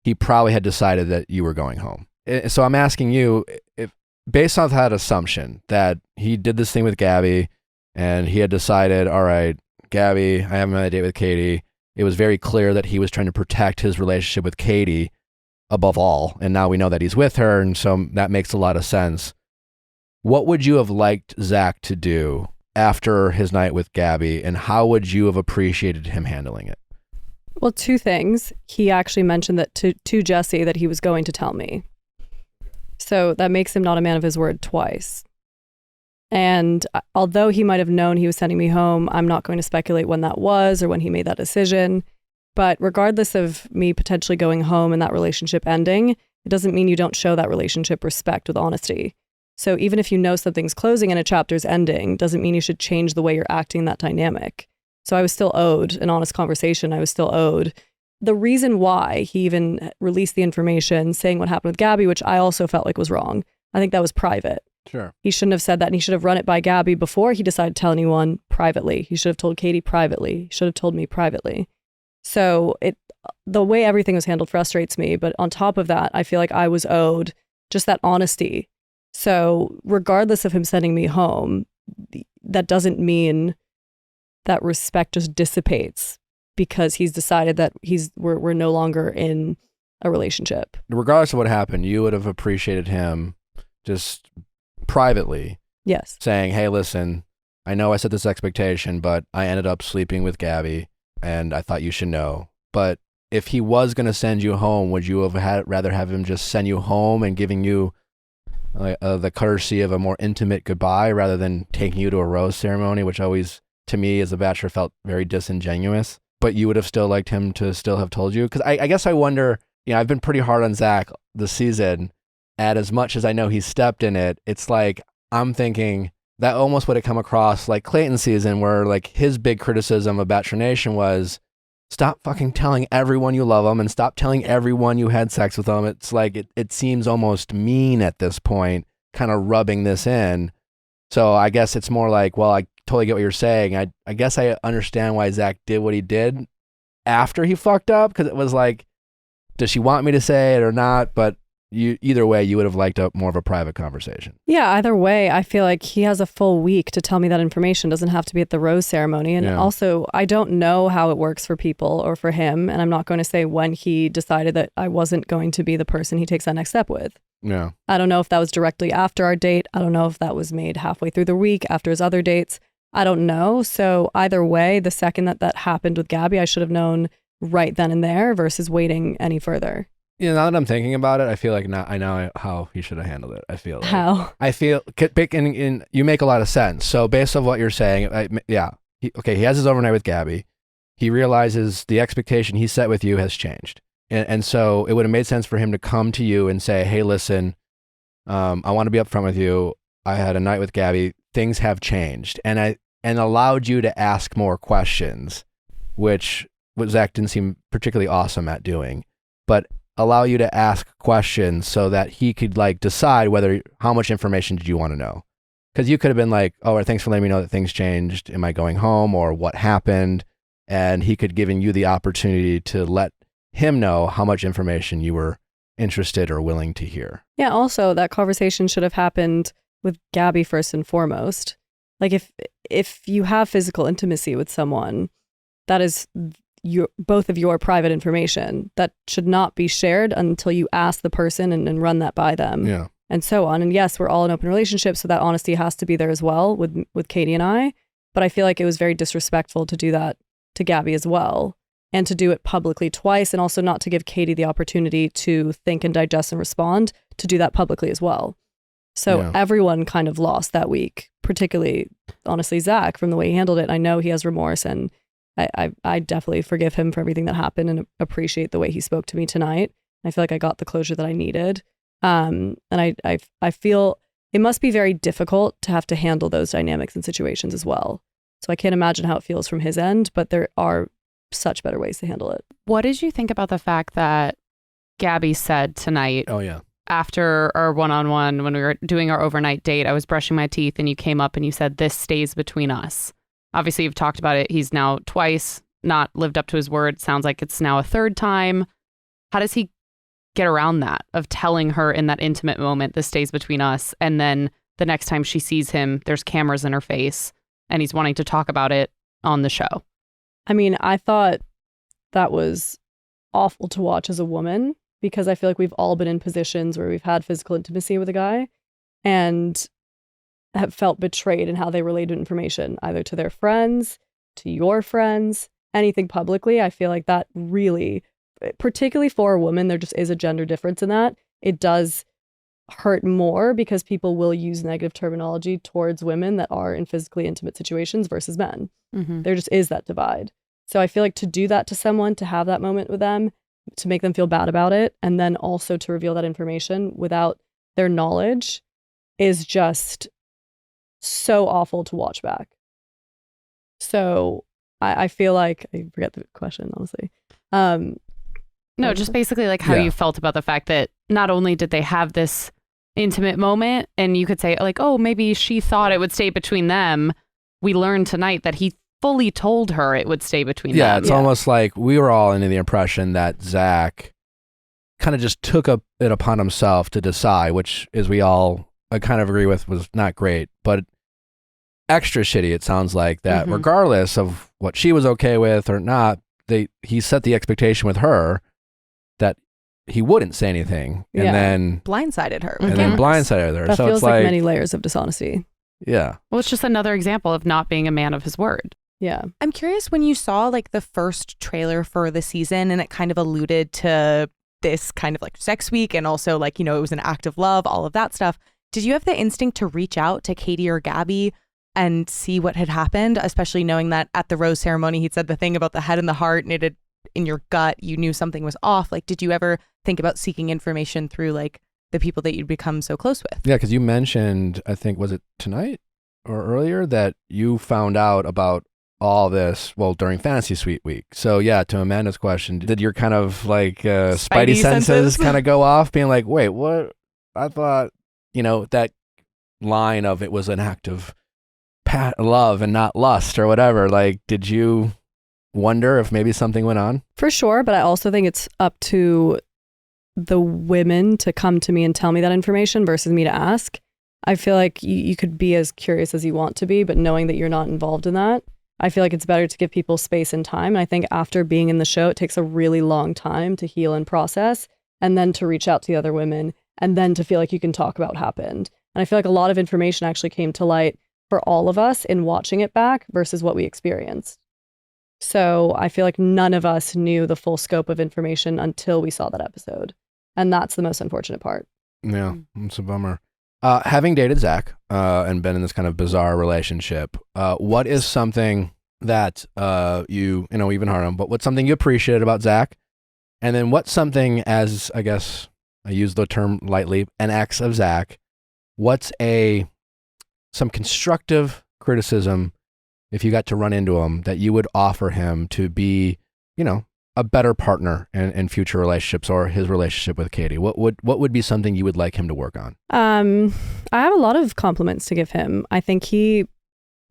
he probably had decided that you were going home. So I'm asking you, if based off that assumption that he did this thing with Gabby and he had decided, all right, Gabby, I have a date with Katie. It was very clear that he was trying to protect his relationship with Katie above all. And now we know that he's with her. And so that makes a lot of sense. What would you have liked Zach to do after his night with Gabby, and how would you have appreciated him handling it? Well, two things. He actually mentioned that to Jesse that he was going to tell me. So that makes him not a man of his word twice. And although he might have known he was sending me home, I'm not going to speculate when that was or when he made that decision. But regardless of me potentially going home and that relationship ending, it doesn't mean you don't show that relationship respect with honesty. So even if you know something's closing and a chapter's ending, doesn't mean you should change the way you're acting in that dynamic. So I was still owed an honest conversation. I was still owed the reason why he even released the information saying what happened with Gabby, which I also felt like was wrong. I think that was private. Sure. He shouldn't have said that, and he should have run it by Gabby before he decided to tell anyone privately. He should have told Katie privately. He should have told me privately. So the way everything was handled frustrates me. But on top of that, I feel like I was owed just that honesty. So regardless of him sending me home, that doesn't mean that respect just dissipates because he's decided that we're no longer in a relationship. Regardless of what happened, you would have appreciated him just privately Yes. saying, hey, listen, I know I set this expectation, but I ended up sleeping with Gabby and I thought you should know. But if he was going to send you home, would you have rather have him just send you home and giving you the courtesy of a more intimate goodbye rather than taking you to a rose ceremony, which always, to me as a bachelor, felt very disingenuous? But you would have still liked him to still have told you? Because I guess I wonder, I've been pretty hard on Zach this season, and as much as I know he's stepped in it, it's like I'm thinking that almost would have come across like Clayton's season, where like his big criticism of Bachelor Nation was, stop fucking telling everyone you love them and stop telling everyone you had sex with them. It's like it seems almost mean at this point, kind of rubbing this in. So I guess it's more like, well, I totally get what you're saying. I guess I understand why Zach did what he did after he fucked up, because it was like, does she want me to say it or not? But either way, you would have liked more of a private conversation. Yeah, either way, I feel like he has a full week to tell me that information. Doesn't have to be at the rose ceremony. And also, I don't know how it works for people or for him. And I'm not going to say when he decided that I wasn't going to be the person he takes that next step with. Yeah. I don't know if that was directly after our date. I don't know if that was made halfway through the week after his other dates. I don't know. So either way, the second that happened with Gabby, I should have known right then and there versus waiting any further. Yeah, now that I'm thinking about it, I feel like I know how he should have handled it. I feel like. How? I feel, and you make a lot of sense. So based on what you're saying, he has his overnight with Gabby. He realizes the expectation he set with you has changed. And so it would have made sense for him to come to you and say, hey, listen, I want to be upfront with you. I had a night with Gabby. Things have changed. And allowed you to ask more questions, which Zach didn't seem particularly awesome at doing. But allow you to ask questions so that he could like decide how much information did you want to know. Because you could have been like, oh, thanks for letting me know that things changed. Am I going home, or what happened? And he could given you the opportunity to let him know how much information you were interested or willing to hear. Yeah. Also, that conversation should have happened with Gabby first and foremost. Like if you have physical intimacy with someone, that is both of your private information that should not be shared until you ask the person and run that by them. Yeah. And so on. And yes, we're all in open relationships, so that honesty has to be there as well with Katie and I. But I feel like it was very disrespectful to do that to Gabby as well, and to do it publicly twice, and also not to give Katie the opportunity to think and digest and respond, to do that publicly as well. So everyone kind of lost that week, particularly, honestly, Zach, from the way he handled it. I know he has remorse, and I definitely forgive him for everything that happened and appreciate the way he spoke to me tonight. I feel like I got the closure that I needed. And I feel it must be very difficult to have to handle those dynamics and situations as well. So I can't imagine how it feels from his end, but there are such better ways to handle it. What did you think about the fact that Gabby said tonight? Oh, yeah. After our one-on-one, when we were doing our overnight date, I was brushing my teeth and you came up and you said, this stays between us. Obviously, you've talked about it. He's now twice not lived up to his word. Sounds like it's now a third time. How does he get around that of telling her in that intimate moment, this stays between us, and then the next time she sees him, there's cameras in her face and he's wanting to talk about it on the show? I mean, I thought that was awful to watch as a woman, because I feel like we've all been in positions where we've had physical intimacy with a guy and have felt betrayed in how they related information, either to their friends, to your friends, anything publicly. I feel like that really, particularly for a woman, there just is a gender difference in that. It does hurt more because people will use negative terminology towards women that are in physically intimate situations versus men. Mm-hmm. There just is that divide. So I feel like to do that to someone, to have that moment with them, to make them feel bad about it, and then also to reveal that information without their knowledge is just so awful to watch back. So I feel like, I forget the question, honestly. No, just basically like how you felt about the fact that not only did they have this intimate moment, and you could say like, oh, maybe she thought it would stay between them. We learned tonight that he fully told her it would stay between them. Yeah, it's almost like we were all under the impression that Zach kind of just took it upon himself to decide, which, as we all I kind of agree with was not great, but extra shitty. It sounds like that Mhm. regardless of what she was okay with or not, he set the expectation with her that he wouldn't say anything, and Yeah. then Blindsided her. and then blindsided her. That So feels it's like like many layers of dishonesty. yeah. Well, it's just another example of not being a man of his word. Yeah. I'm curious, when you saw like the first trailer for the season and it kind of alluded to this kind of like sex week and also like, you know, it was an act of love, all of that stuff. Did you have the instinct to reach out to Katie or Gabby and see what had happened, especially knowing that at the rose ceremony, he'd said the thing about the head and the heart and it had, in your gut, you knew something was off. Like, did you ever think about seeking information through like the people that you'd become so close with? Yeah, because you mentioned, I think, was it tonight or earlier, that you found out about all this, well, during Fantasy Suite week. So yeah, to Amanda's question, did your kind of like spidey senses kind of go off, being like, wait, what? I thought, you know, that line of it was an act of love and not lust or whatever. Like, did you wonder if maybe something went on? For sure, but I also think it's up to the women to come to me and tell me that information versus me to ask. I feel like you could be as curious as you want to be, but knowing that you're not involved in that, I feel like it's better to give people space and time. And I think after being in the show, it takes a really long time to heal and process, and then to reach out to the other women, and then to feel like you can talk about what happened. And I feel like a lot of information actually came to light for all of us in watching it back versus what we experienced. So I feel like none of us knew the full scope of information until we saw that episode. And that's the most unfortunate part. Yeah, it's a bummer. Having dated Zach and been in this kind of bizarre relationship, what is something that you know, even Harlem, but what's something you appreciated about Zach? And then what's something, as I guess I use the term lightly, an ex of Zach, what's some constructive criticism, if you got to run into him, that you would offer him to be, you know, a better partner in future relationships, or his relationship with Katie? What would be something you would like him to work on? I have a lot of compliments to give him. I think he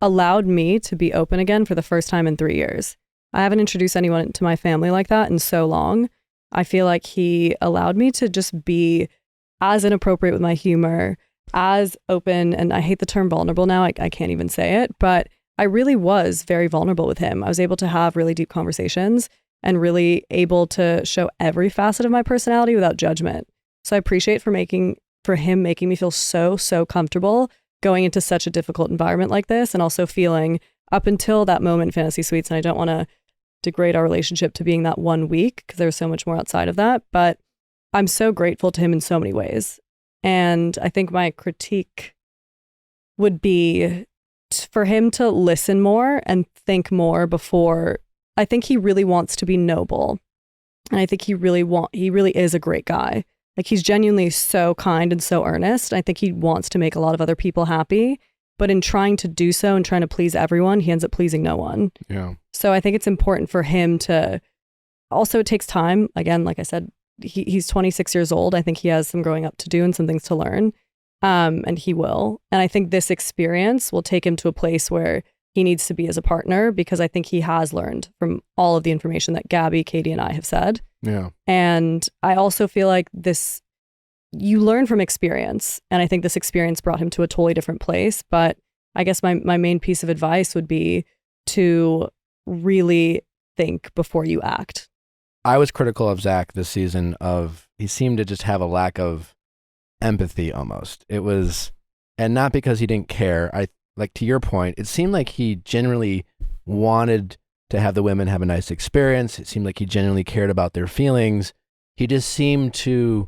allowed me to be open again for the first time in 3 years. I haven't introduced anyone to my family like that in so long. I feel like he allowed me to just be as inappropriate with my humor, as open, and I hate the term vulnerable now. I can't even say it, but I really was very vulnerable with him. I was able to have really deep conversations and really able to show every facet of my personality without judgment. So I appreciate for him making me feel so comfortable going into such a difficult environment like this, and also feeling up until that moment in Fantasy Suites, and I don't want to degrade our relationship to being that 1 week because there was so much more outside of that, but I'm so grateful to him in so many ways. And I think my critique would be for him to listen more and think more before. I think he really wants to be noble. And I think he really is a great guy. Like, he's genuinely so kind and so earnest. I think he wants to make a lot of other people happy, but in trying to do so and trying to please everyone, he ends up pleasing no one. Yeah. So I think it's important for him to, also it takes time. Again, like I said, he's 26 years old. I think he has some growing up to do and some things to learn. And he will. And I think this experience will take him to a place where he needs to be as a partner, because I think he has learned from all of the information that Gabby, Katie, and I have said. Yeah. And I also feel like you learn from experience. And I think this experience brought him to a totally different place. But I guess my main piece of advice would be to really think before you act. I was critical of Zach this season he seemed to just have a lack of empathy almost. It was, and not because he didn't care. Like, to your point, it seemed like he genuinely wanted to have the women have a nice experience. It seemed like he genuinely cared about their feelings. He just seemed to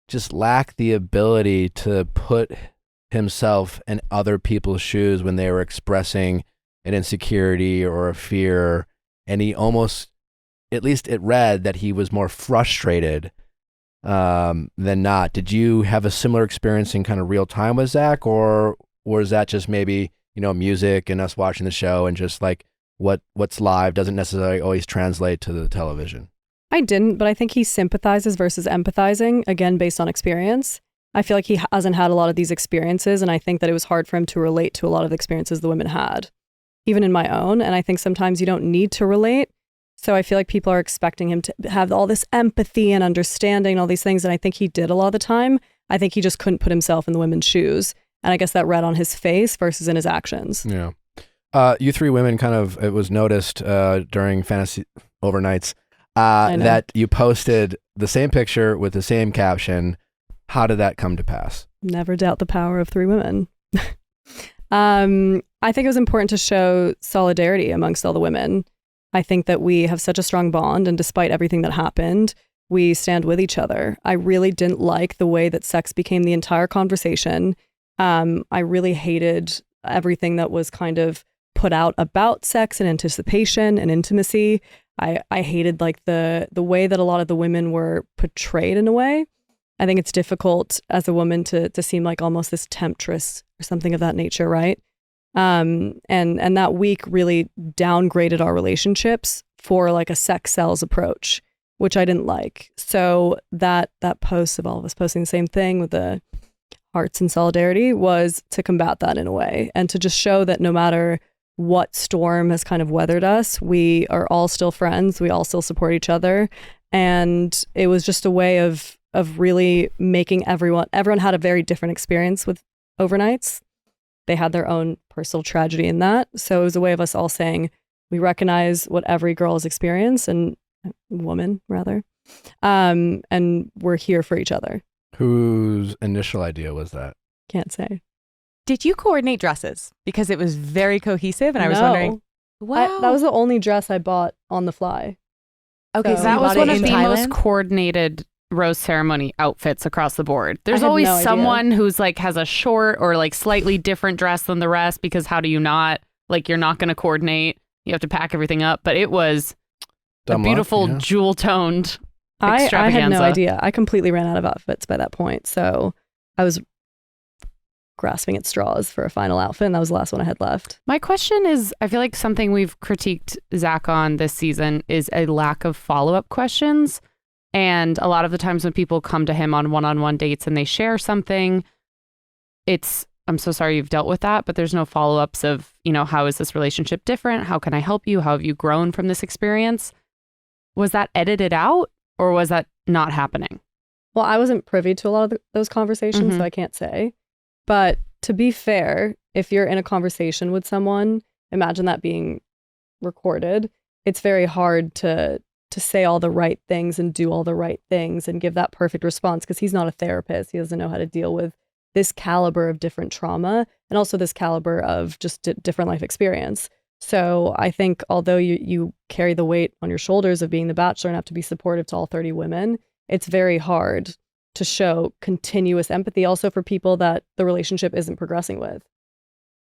just lack the ability to put himself in other people's shoes when they were expressing an insecurity or a fear. And he almost, at least it read that he was more frustrated than not. Did you have a similar experience in kind of real time with Zach, or is that just maybe, you know, music and us watching the show and just like what's live doesn't necessarily always translate to the television? I didn't, but I think he sympathizes versus empathizing, again, based on experience. I feel like he hasn't had a lot of these experiences, and I think that it was hard for him to relate to a lot of the experiences the women had, even in my own. And I think sometimes you don't need to relate. So I feel like people are expecting him to have all this empathy and understanding and all these things, and I think he did a lot of the time. I think he just couldn't put himself in the women's shoes. And I guess that read on his face versus in his actions. Yeah. You three women it was noticed during fantasy overnights that you posted the same picture with the same caption. How did that come to pass? Never doubt the power of three women. I think it was important to show solidarity amongst all the women. I think that we have such a strong bond, and despite everything that happened, we stand with each other. I really didn't like the way that sex became the entire conversation. I really hated everything that was kind of put out about sex and anticipation and intimacy. I hated like the way that a lot of the women were portrayed in a way. I think it's difficult as a woman to seem like almost this temptress or something of that nature, right? And that week really downgraded our relationships for like a sex sells approach, which I didn't like. So that post of all of us posting the same thing with the hearts and solidarity was to combat that in a way, and to just show that no matter what storm has kind of weathered us, we are all still friends. We all still support each other. And it was just a way of really making everyone had a very different experience with overnights. They had their own personal tragedy in that. So it was a way of us all saying, we recognize what every girl has experienced, and woman rather, and we're here for each other. Whose initial idea was that? Can't say. Did you coordinate dresses? Because it was very cohesive, and I was wondering, wow. That was the only dress I bought on the fly. Okay, So That was one of the Thailand? most coordinated rose ceremony outfits across the board. There's had always no idea. someone who's like has a short or like slightly different dress than the rest, because how do you not, like, you're not going to coordinate. You have to pack everything up. But it was Dumb a luck, beautiful yeah. jewel-toned I had extravaganza. no idea. I completely ran out of outfits by that point. So I was grasping at straws for a final outfit, and that was the last one I had left. My question is, I feel like something we've critiqued Zach on this season is a lack of follow-up questions. And a lot of the times when people come to him on one-on-one dates and they share something, I'm so sorry you've dealt with that, but there's no follow-ups of, how is this relationship different? How can I help you? How have you grown from this experience? Was that edited out, or was that not happening? Well, I wasn't privy to a lot of those conversations, Mhm. so I can't say. But to be fair, if you're in a conversation with someone, imagine that being recorded. It's very hard to say all the right things and do all the right things and give that perfect response, because he's not a therapist. He doesn't know how to deal with this caliber of different trauma, and also this caliber of just different life experience. So I think although you carry the weight on your shoulders of being the Bachelor and have to be supportive to all 30 women, it's very hard to show continuous empathy also for people that the relationship isn't progressing with.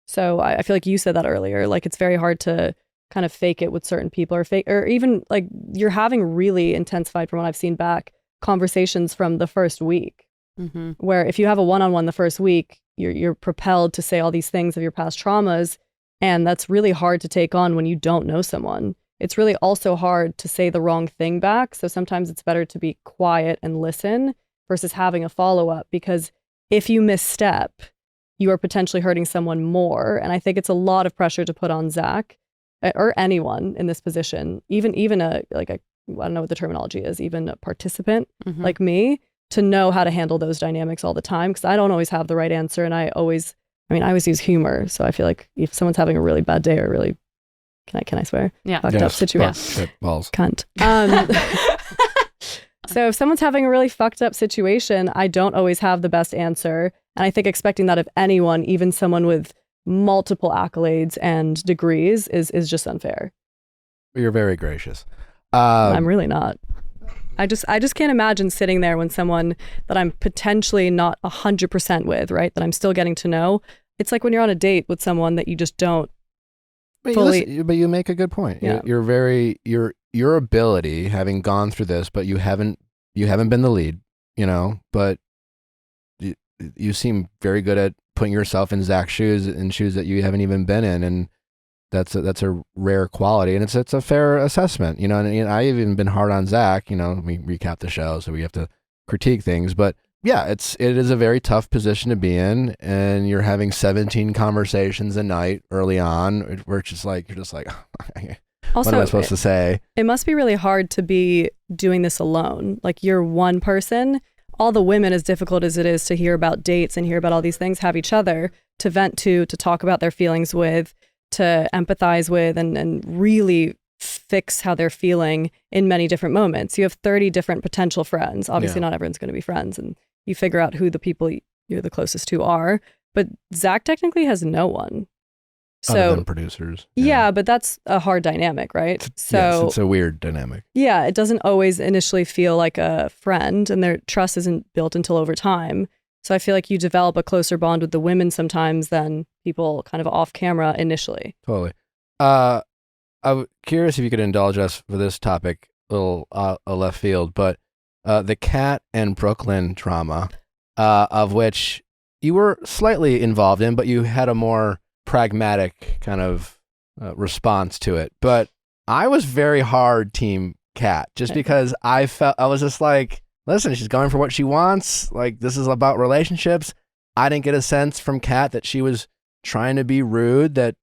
So I feel like you said that earlier, like it's very hard to kind of fake it with certain people, or even like you're having really intensified, from what I've seen back, conversations from the first week, Mm-hmm. where if you have a one-on-one the first week, you're propelled to say all these things of your past traumas, and that's really hard to take on when you don't know someone. It's really also hard to say the wrong thing back, so sometimes it's better to be quiet and listen versus having a follow-up, because if you misstep, you are potentially hurting someone more. And I think it's a lot of pressure to put on Zach or anyone in this position, even I don't know what the terminology is, even a participant Mm-hmm. like me, to know how to handle those dynamics all the time, because I don't always have the right answer. And I always use humor. So I feel like if someone's having a really bad day or really, can I swear? Yeah. Fucked up situation. Shit balls. Cunt. So if someone's having a really fucked up situation, I don't always have the best answer. And I think expecting that of anyone, even someone with multiple accolades and degrees, is just unfair. You're very gracious. I'm really not. I just can't imagine sitting there when someone that I'm potentially not 100% with, right, that I'm still getting to know. It's like when you're on a date with someone that you just don't fully. But you make a good point. Yeah. You're very your ability, having gone through this, but you haven't been the lead, but you seem very good at putting yourself in Zach's shoes, in shoes that you haven't even been in, and that's a rare quality, and it's a fair assessment, and I've even been hard on Zach. We recap the show, so we have to critique things, but yeah, it is a very tough position to be in, and you're having 17 conversations a night early on, where it's just like, you're just like, Also, what am I supposed to say? It must be really hard to be doing this alone. Like, you're one person. all the women, as difficult as it is to hear about dates and hear about all these things, have each other to vent to talk about their feelings with, to empathize with, and really fix how they're feeling in many different moments. You have 30 different potential friends. Obviously, not everyone's going to be friends, and you figure out who the people you're the closest to are. But Zach technically has no one. Other than producers. Yeah, but that's a hard dynamic, right? Yes, it's a weird dynamic. Yeah, it doesn't always initially feel like a friend, and their trust isn't built until over time. So I feel like you develop a closer bond with the women sometimes than people kind of off camera initially. Totally. I'm curious if you could indulge us for this topic, a little a left field, but the Kat and Brooklyn drama, of which you were slightly involved in, but you had a more pragmatic kind of response to it. But I was very hard team Kat, just because I was just like, listen, she's going for what she wants. Like, this is about relationships. I didn't get a sense from Kat that she was trying to be rude, that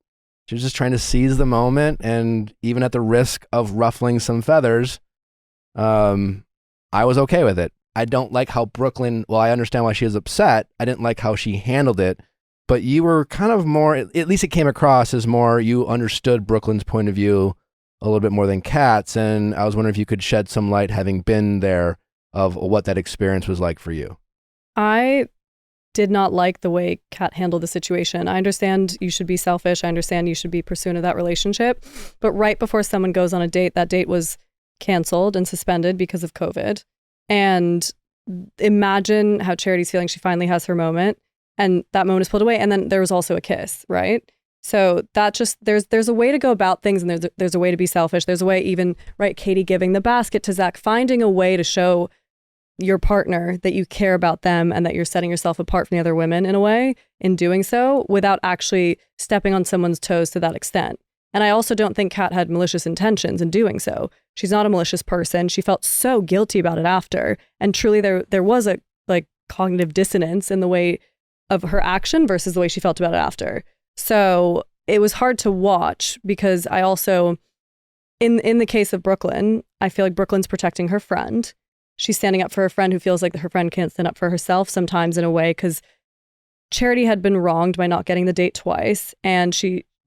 she was just trying to seize the moment. And even at the risk of ruffling some feathers, I was okay with it. I don't like how Brooklyn, well, I understand why she was upset. I didn't like how she handled it. But you were kind of more, at least it came across as more, you understood Brooklyn's point of view a little bit more than Kat's. And I was wondering if you could shed some light, having been there, of what that experience was like for you. I did not like the way Kat handled the situation. I understand you should be selfish. I understand you should be pursuant of that relationship. But right before someone goes on a date, that date was canceled and suspended because of COVID. And imagine how Charity's feeling. She finally has her moment, and that moment is pulled away. And then there was also a kiss, right? So that just, there's a way to go about things, and there's a way to be selfish. There's a way, even, right, Katie giving the basket to Zach, finding a way to show your partner that you care about them and that you're setting yourself apart from the other women in a way in doing so, without actually stepping on someone's toes to that extent. And I also don't think Kat had malicious intentions in doing so. She's not a malicious person. She felt so guilty about it after. And truly there was a like cognitive dissonance in the way of her action versus the way she felt about it after. So it was hard to watch, because I also, in the case of Brooklyn, I feel like Brooklyn's protecting her friend. She's standing up for her friend who feels like her friend can't stand up for herself sometimes, in a way, because Charity had been wronged by not getting the date twice. And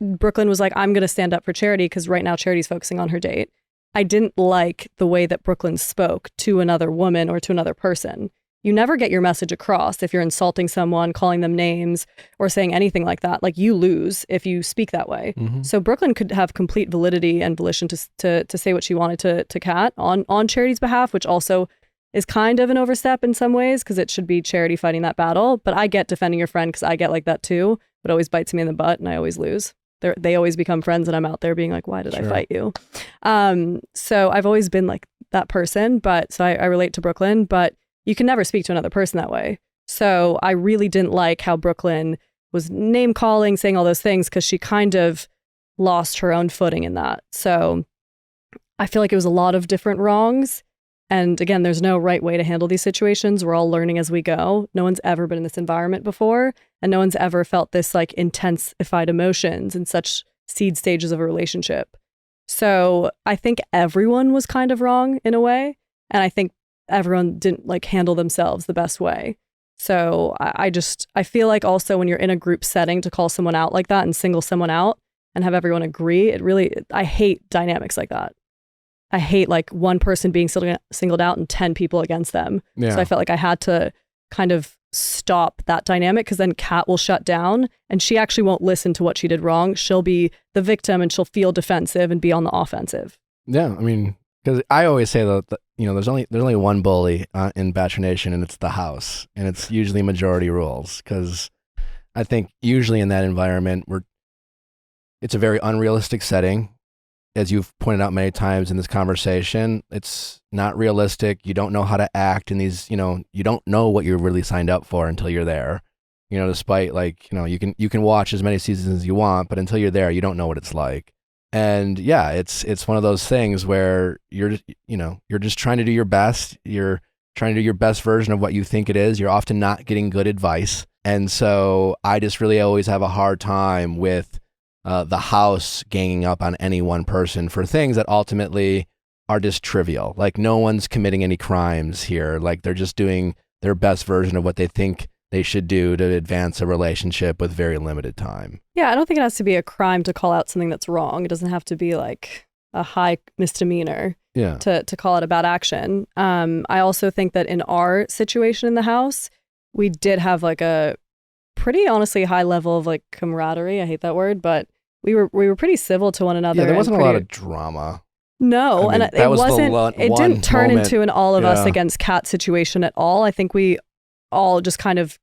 Brooklyn was like, I'm going to stand up for Charity because right now Charity's focusing on her date. I didn't like the way that Brooklyn spoke to another woman or to another person. You never get your message across if you're insulting someone, calling them names, or saying anything like that. Like, you lose if you speak that way. Mm-hmm. So Brooklyn could have complete validity and volition to say what she wanted to Kat on Charity's behalf, which also is kind of an overstep in some ways, because it should be Charity fighting that battle. But I get defending your friend, because I get like that too. But it always bites me in the butt and I always lose. They always become friends, and I'm out there being like, why did I fight you? So I've always been like that person. But so I relate to Brooklyn, but you can never speak to another person that way. So I really didn't like how Brooklyn was name calling, saying all those things, because she kind of lost her own footing in that. So I feel like it was a lot of different wrongs. And again, there's no right way to handle these situations. We're all learning as we go. No one's ever been in this environment before, and no one's ever felt this like intensified emotions in such seed stages of a relationship. So I think everyone was kind of wrong in a way. And I think everyone didn't like handle themselves the best way. So I feel like also when you're in a group setting, to call someone out like that and single someone out and have everyone agree, I hate dynamics like that. I hate like one person being singled out and 10 people against them. Yeah. So I felt like I had to kind of stop that dynamic, because then Kat will shut down and she actually won't listen to what she did wrong. She'll be the victim and she'll feel defensive and be on the offensive. Yeah, I mean, because I always say that there's only one bully in Bachelor Nation, and it's the house, and it's usually majority rules. Because I think usually in that environment, it's a very unrealistic setting. As you've pointed out many times in this conversation, it's not realistic. You don't know how to act in these, you don't know what you're really signed up for until you're there. Despite you can watch as many seasons as you want, but until you're there, you don't know what it's like. And yeah, it's one of those things where you're just trying to do your best. You're trying to do your best version of what you think it is. You're often not getting good advice. And so I just really always have a hard time with the house ganging up on any one person for things that ultimately are just trivial. Like, no one's committing any crimes here. Like, they're just doing their best version of what they think they should do to advance a relationship with very limited time. Yeah, I don't think it has to be a crime to call out something that's wrong. It doesn't have to be like a high misdemeanor to call it a bad action. I also think that in our situation in the house, we did have like a pretty honestly high level of like camaraderie. I hate that word, but we were pretty civil to one another. Yeah, there wasn't a lot of drama. No, I mean, and it wasn't. It didn't turn into an all of us against Kat situation at all. I think we all just kind of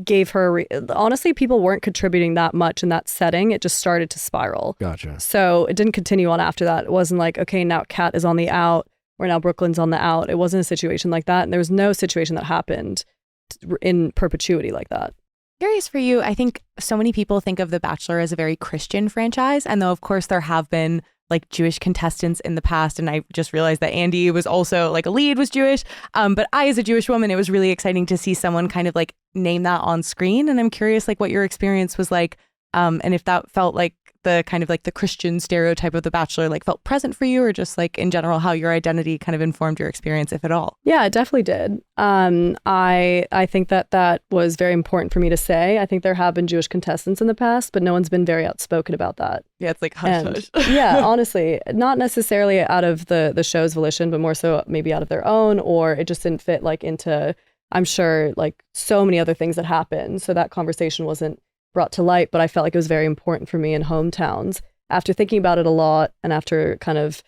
gave her. Honestly, people weren't contributing that much in that setting. It just started to spiral. Gotcha. So it didn't continue on after that. It wasn't like, okay, now Kat is on the out, or now Brooklyn's on the out. It wasn't a situation like that, and there was no situation that happened in perpetuity like that. Curious for you, I think so many people think of The Bachelor as a very Christian franchise, and though of course there have been like Jewish contestants in the past, and I just realized that Andy was also like a lead was Jewish, but I as a Jewish woman, it was really exciting to see someone kind of like name that on screen, and I'm curious like what your experience was like, and if that felt like the kind of like the Christian stereotype of The Bachelor like felt present for you, or just like in general how your identity kind of informed your experience, if at all. Yeah, it definitely did. I think that was very important for me to say. I think there have been Jewish contestants in the past, but no one's been very outspoken about that. Yeah, it's like hush hush. Yeah, honestly, not necessarily out of the show's volition, but more so maybe out of their own, or it just didn't fit like into, I'm sure, like so many other things that happened. So that conversation wasn't brought to light, but I felt like it was very important for me in hometowns. After thinking about it a lot and after kind of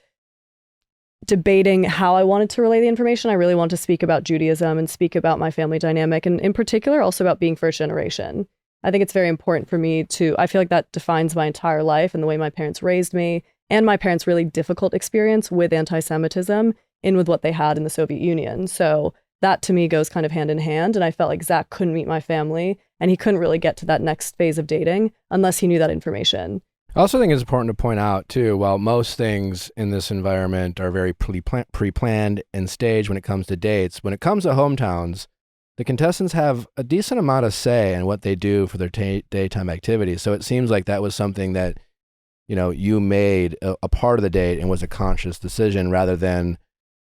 debating how I wanted to relay the information, I really wanted to speak about Judaism and speak about my family dynamic, and in particular also about being first generation. I think it's very important for me to, I feel like that defines my entire life and the way my parents raised me, and my parents' really difficult experience with anti-Semitism in with what they had in the Soviet Union. So that to me goes kind of hand in hand, and I felt like Zach couldn't meet my family, and he couldn't really get to that next phase of dating unless he knew that information. I also think it's important to point out, too, while most things in this environment are very pre-planned and staged when it comes to dates, when it comes to hometowns, the contestants have a decent amount of say in what they do for their daytime activities. So it seems like that was something that, you know, you made a part of the date and was a conscious decision rather than,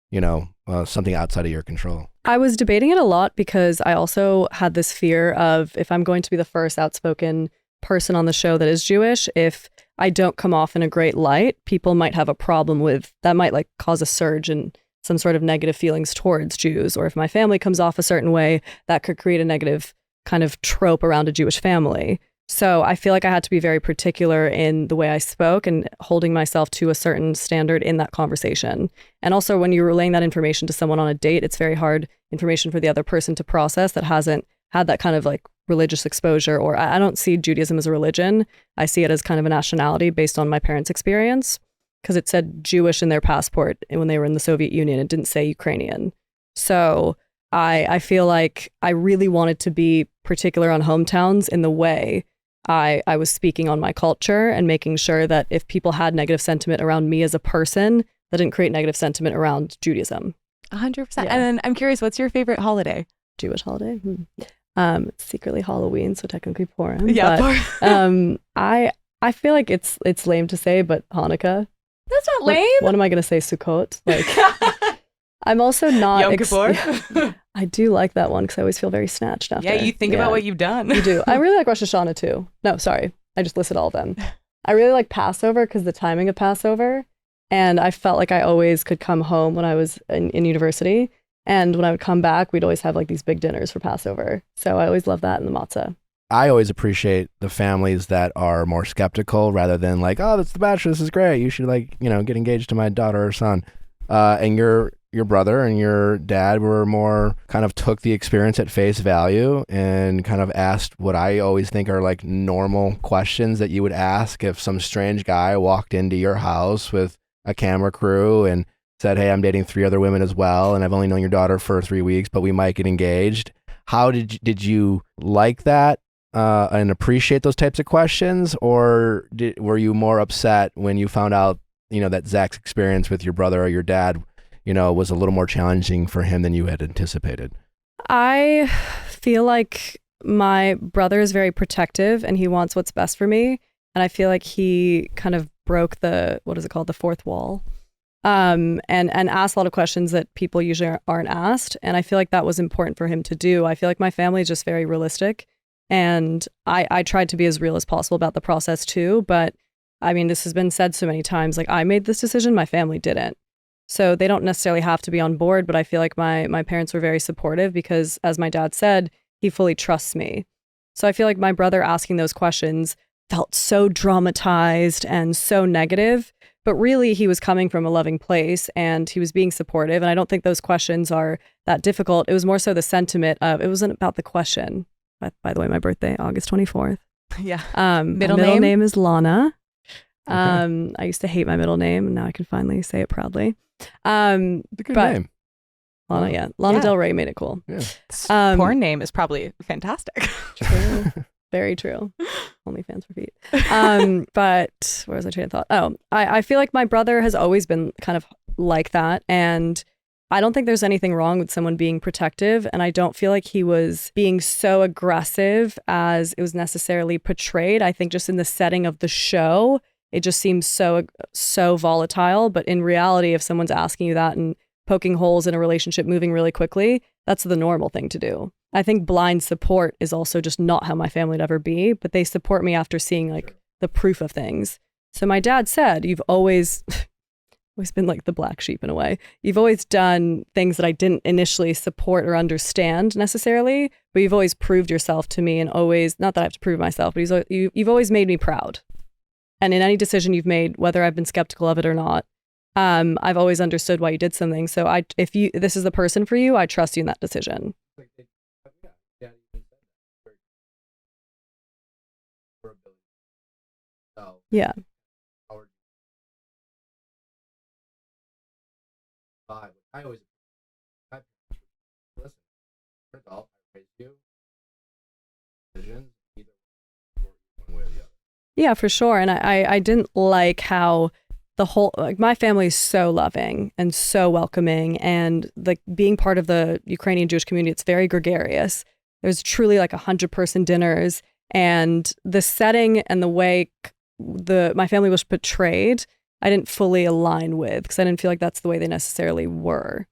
you know, something outside of your control. I was debating it a lot because I also had this fear of, if I'm going to be the first outspoken person on the show that is Jewish, if I don't come off in a great light, people might have a problem with that, might like cause a surge in some sort of negative feelings towards Jews. Or if my family comes off a certain way, that could create a negative kind of trope around a Jewish family. So I feel like I had to be very particular in the way I spoke and holding myself to a certain standard in that conversation. And also when you're relaying that information to someone on a date, it's very hard information for the other person to process that hasn't had that kind of like religious exposure. Or I don't see Judaism as a religion. I see it as kind of a nationality based on my parents' experience, because it said Jewish in their passport when they were in the Soviet Union. It didn't say Ukrainian. So I feel like I really wanted to be particular on hometowns in the way I was speaking on my culture and making sure that if people had negative sentiment around me as a person, that didn't create negative sentiment around Judaism. 100%. Yeah. And then I'm curious, what's your favorite holiday? Jewish holiday? It's secretly Halloween, so technically Purim. Yeah. But, I feel like it's lame to say, but Hanukkah. That's not lame. What am I going to say? Sukkot? Like, I'm also not... Yom Kippur? I do like that one because I always feel very snatched after. Yeah, you think about what you've done. You do. I really like Rosh Hashanah too. No, sorry. I just listed all of them. I really like Passover because the timing of Passover. And I felt like I always could come home when I was in university. And when I would come back, we'd always have like these big dinners for Passover. So I always love that and the matzah. I always appreciate the families that are more skeptical rather than like, oh, that's The Bachelor. This is great. You should like, you know, get engaged to my daughter or son. And your brother and your dad were more kind of took the experience at face value and kind of asked what I always think are like normal questions that you would ask if some strange guy walked into your house with a camera crew and said, hey, I'm dating 3 other women as well, and I've only known your daughter for 3 weeks, but we might get engaged. How did you like that and appreciate those types of questions, or were you more upset when you found out, you know, that Zach's experience with your brother or your dad, you know, was a little more challenging for him than you had anticipated? I feel like my brother is very protective and he wants what's best for me. And I feel like he kind of broke the, what is it called? The fourth wall. and asked a lot of questions that people usually aren't asked. And I feel like that was important for him to do. I feel like my family is just very realistic, and I tried to be as real as possible about the process too. But I mean, this has been said so many times, like I made this decision, my family didn't. So they don't necessarily have to be on board, but I feel like my parents were very supportive because, as my dad said, he fully trusts me. So I feel like my brother asking those questions felt so dramatized and so negative, but really he was coming from a loving place and he was being supportive. And I don't think those questions are that difficult. It was more so the sentiment of, it wasn't about the question. By the way, my birthday, August 24th. Yeah. Middle name is Lana. I used to hate my middle name, and now I can finally say it proudly. It's a good name. Lana, yeah. Lana Del Rey made it cool. Yeah. Porn name is probably fantastic. True. Very true. OnlyFans for feet. But where was my train of thought? Oh, I feel like my brother has always been kind of like that. And I don't think there's anything wrong with someone being protective. And I don't feel like he was being so aggressive as it was necessarily portrayed. I think just in the setting of the show, it just seems so volatile. But in reality, if someone's asking you that and poking holes in a relationship moving really quickly, that's the normal thing to do. I think blind support is also just not how my family would ever be, but they support me after seeing like the proof of things. So my dad said, you've always been like the black sheep in a way. You've always done things that I didn't initially support or understand necessarily, but you've always proved yourself to me, and always, not that I have to prove myself, but you've always made me proud. And in any decision you've made, whether I've been skeptical of it or not, I've always understood why you did something. So if this is the person for you, I trust you in that decision. Yeah. I always listen. First off, I raised you. Decisions either one way or the other. Yeah, for sure. And I didn't like how the whole, like, my family is so loving and so welcoming, and like being part of the Ukrainian Jewish community, it's very gregarious. There's truly like 100-person dinners, and the setting and the way my family was portrayed, I didn't fully align with, because I didn't feel like that's the way they necessarily were.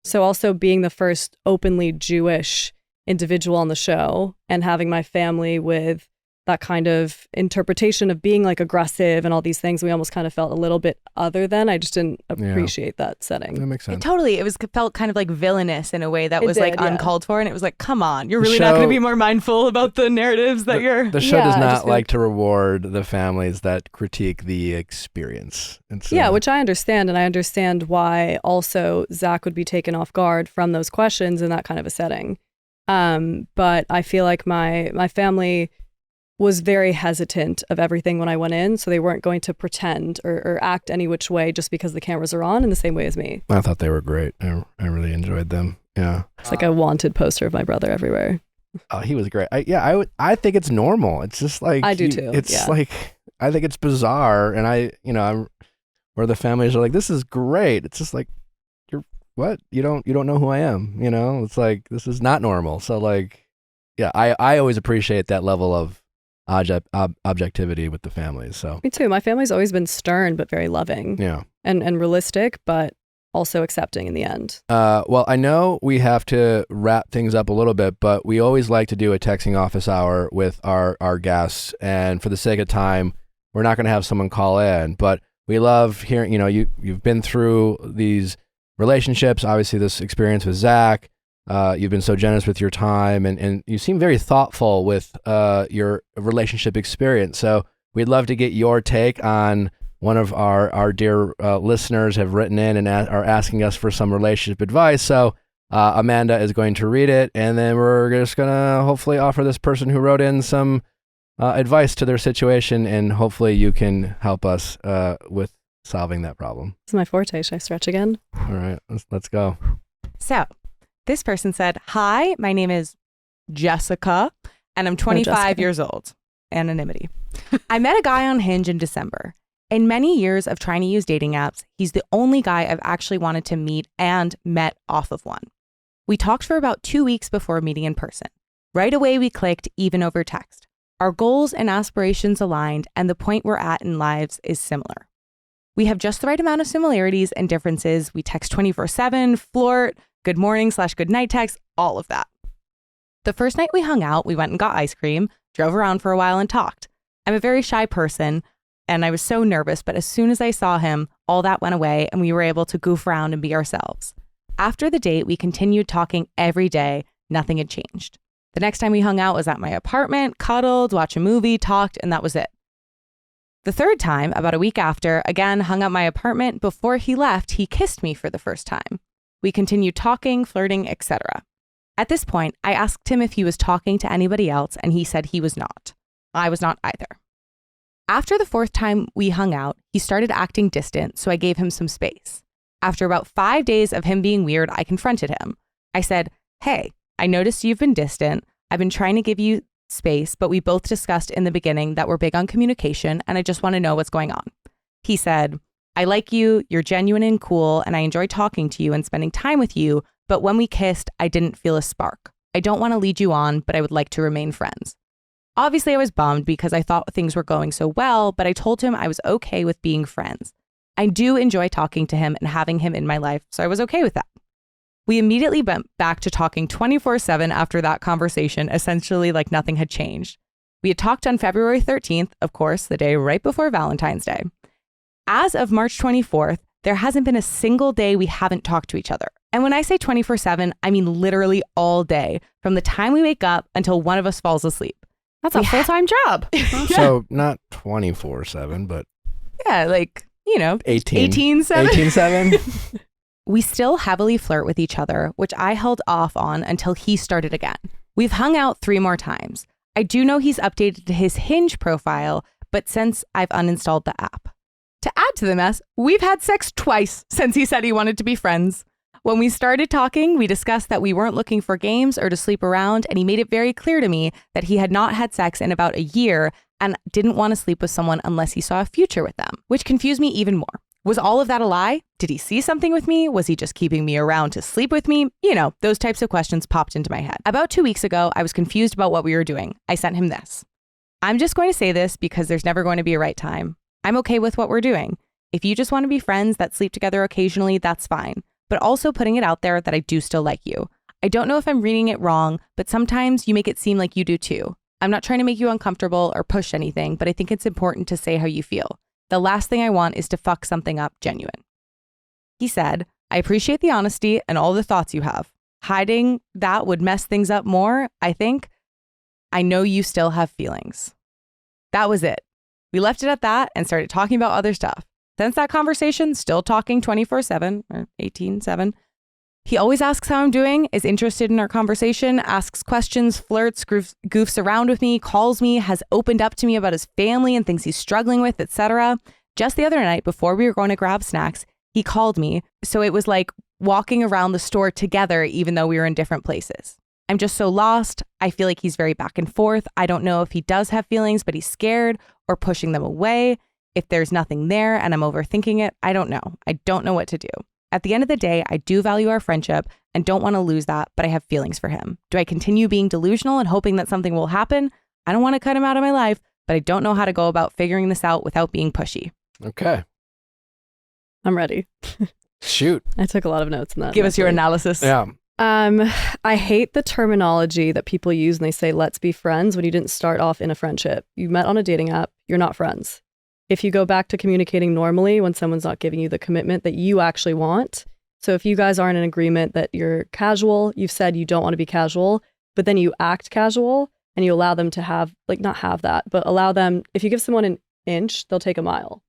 So also being the first openly Jewish individual on the show and having my family with that kind of interpretation of being like aggressive and all these things, we almost kind of felt a little bit other than. I just didn't appreciate that setting. That makes sense. It felt kind of like villainous in a way that was like uncalled for, and it was like, come on, you're really show, not going to be more mindful about the narratives that the show does not like to reward the families that critique the experience. Which I understand, and I understand why also Zach would be taken off guard from those questions in that kind of a setting. But I feel like my family was very hesitant of everything when I went in, so they weren't going to pretend or act any which way just because the cameras are on in the same way as me. I thought they were great. I really enjoyed them. Yeah. It's like a wanted poster of my brother everywhere. Oh, he was great. I think it's normal. It's just like I do too. It's like, I think it's bizarre, and I'm where the families are like, this is great. It's just like, you're what? You don't know who I am. It's like, this is not normal. So like, yeah, I always appreciate that level of objectivity with the families. So me too. My family's always been stern but very loving. Yeah. And realistic, but also accepting in the end. Well, I know we have to wrap things up a little bit, but we always like to do a texting office hour with our guests. And for the sake of time, we're not going to have someone call in, but we love hearing, you've been through these relationships, obviously this experience with Zach. You've been so generous with your time, and you seem very thoughtful with your relationship experience. So we'd love to get your take on one of our dear listeners have written in and are asking us for some relationship advice. So Amanda is going to read it, and then we're just going to hopefully offer this person who wrote in some advice to their situation, and hopefully you can help us with solving that problem. This is my forte. Should I stretch again? All right, let's go. So this person said, hi, my name is Jessica, and I'm 25 years old. Anonymity. I met a guy on Hinge in December. In many years of trying to use dating apps, he's the only guy I've actually wanted to meet and met off of one. We talked for about 2 weeks before meeting in person. Right away, we clicked, even over text. Our goals and aspirations aligned, and the point we're at in lives is similar. We have just the right amount of similarities and differences. We text 24/7, flirt, good morning/good night text, all of that. The first night we hung out, we went and got ice cream, drove around for a while and talked. I'm a very shy person and I was so nervous, but as soon as I saw him, all that went away and we were able to goof around and be ourselves. After the date, we continued talking every day. Nothing had changed. The next time we hung out was at my apartment, cuddled, watched a movie, talked, and that was it. The third time, about a week after, again hung out at my apartment. Before he left, he kissed me for the first time. We continued talking, flirting, etc. At this point, I asked him if he was talking to anybody else, and he said he was not. I was not either. After the fourth time we hung out, he started acting distant, so I gave him some space. After about 5 days of him being weird, I confronted him. I said, "Hey, I noticed you've been distant. I've been trying to give you space, but we both discussed in the beginning that we're big on communication, and I just want to know what's going on." He said, "I like you, you're genuine and cool, and I enjoy talking to you and spending time with you, but when we kissed, I didn't feel a spark. I don't want to lead you on, but I would like to remain friends." Obviously, I was bummed because I thought things were going so well, but I told him I was okay with being friends. I do enjoy talking to him and having him in my life, so I was okay with that. We immediately went back to talking 24/7 after that conversation, essentially like nothing had changed. We had talked on February 13th, of course, the day right before Valentine's Day. As of March 24th, there hasn't been a single day we haven't talked to each other. And when I say 24/7, I mean literally all day, from the time we wake up until one of us falls asleep. That's a full-time job. So not 24/7, but Yeah, like, 18/7. 18/7. We still heavily flirt with each other, which I held off on until he started again. We've hung out 3 more times. I do know he's updated his Hinge profile, but since I've uninstalled the app. To add to the mess, we've had sex twice since he said he wanted to be friends. When we started talking, we discussed that we weren't looking for games or to sleep around, and he made it very clear to me that he had not had sex in about a year and didn't want to sleep with someone unless he saw a future with them, which confused me even more. Was all of that a lie? Did he see something with me? Was he just keeping me around to sleep with me? Those types of questions popped into my head. About 2 weeks ago, I was confused about what we were doing. I sent him this. "I'm just going to say this because there's never going to be a right time. I'm okay with what we're doing. If you just want to be friends that sleep together occasionally, that's fine. But also putting it out there that I do still like you. I don't know if I'm reading it wrong, but sometimes you make it seem like you do too. I'm not trying to make you uncomfortable or push anything, but I think it's important to say how you feel. The last thing I want is to fuck something up genuine." He said, "I appreciate the honesty and all the thoughts you have. Hiding that would mess things up more, I think. I know you still have feelings." That was it. We left it at that and started talking about other stuff. Since that conversation, still talking 24/7 or 18/7. He always asks how I'm doing, is interested in our conversation, asks questions, flirts, goofs around with me, calls me, has opened up to me about his family and things he's struggling with, etc. Just the other night, before we were going to grab snacks, he called me. So it was like walking around the store together, even though we were in different places. I'm just so lost. I feel like he's very back and forth. I don't know if he does have feelings, but he's scared or pushing them away. If there's nothing there and I'm overthinking it, I don't know. I don't know what to do. At the end of the day, I do value our friendship and don't want to lose that, but I have feelings for him. Do I continue being delusional and hoping that something will happen? I don't want to cut him out of my life, but I don't know how to go about figuring this out without being pushy. Okay. I'm ready. Shoot. I took a lot of notes in that. Give us your analysis. Yeah. I hate the terminology that people use when they say, let's be friends, when you didn't start off in a friendship. You met on a dating app. You're not friends. If you go back to communicating normally when someone's not giving you the commitment that you actually want. So if you guys aren't in agreement that you're casual, you've said you don't want to be casual, but then you act casual and you allow them to have, not have that, but allow them, if you give someone an inch, they'll take a mile.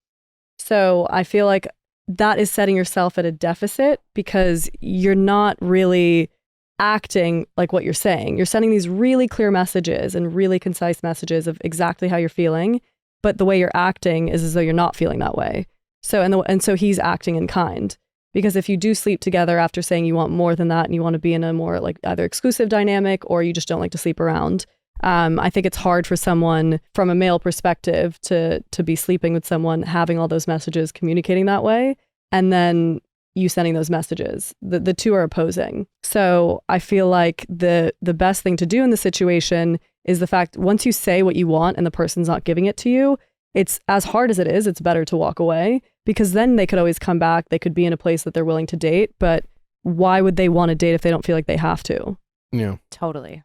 So I feel like that is setting yourself at a deficit because you're not really acting like what you're saying. You're sending these really clear messages and really concise messages of exactly how you're feeling, but the way you're acting is as though you're not feeling that way. So and so he's acting in kind, because if you do sleep together after saying you want more than that and you want to be in a more either exclusive dynamic or you just don't like to sleep around, I think it's hard for someone from a male perspective to be sleeping with someone, having all those messages, communicating that way, and then you sending those messages. The two are opposing. So I feel like the best thing to do in the situation is the fact once you say what you want and the person's not giving it to you, it's as hard as it is, it's better to walk away because then they could always come back. They could be in a place that they're willing to date, but why would they want to date if they don't feel like they have to? Yeah. Totally.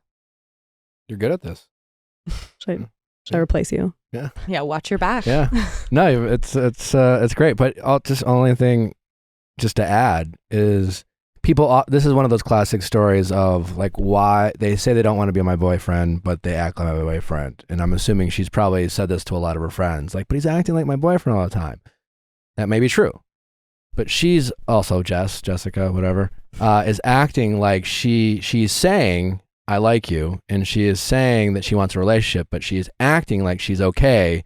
You're good at this. Should I replace you? Yeah, watch your back. Yeah. No, it's great. But only thing just to add is people, this is one of those classic stories of like why they say they don't want to be my boyfriend, but they act like my boyfriend. And I'm assuming she's probably said this to a lot of her friends, like, but he's acting like my boyfriend all the time. That may be true. But she's also Jessica, whatever, is acting like she's saying, I like you. And she is saying that she wants a relationship, but she is acting like she's okay.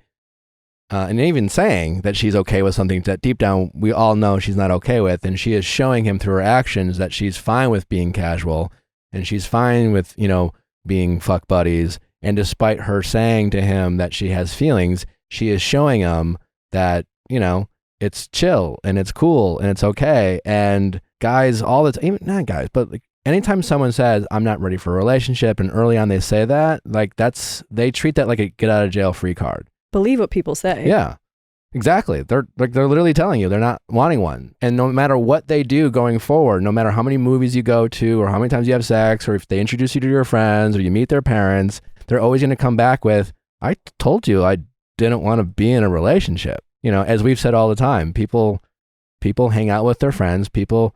And even saying that she's okay with something that deep down we all know she's not okay with. And she is showing him through her actions that she's fine with being casual and she's fine with, being fuck buddies. And despite her saying to him that she has feelings, she is showing him that, it's chill and it's cool and it's okay. And guys, all the time, even not guys, but like anytime someone says, I'm not ready for a relationship, and early on they say that, like they treat that like a get out of jail free card. Believe what people say. Yeah, exactly. They're literally telling you they're not wanting one. And no matter what they do going forward, no matter how many movies you go to or how many times you have sex or if they introduce you to your friends or you meet their parents, they're always going to come back with, I told you I didn't want to be in a relationship. As we've said all the time, people hang out with their friends, people,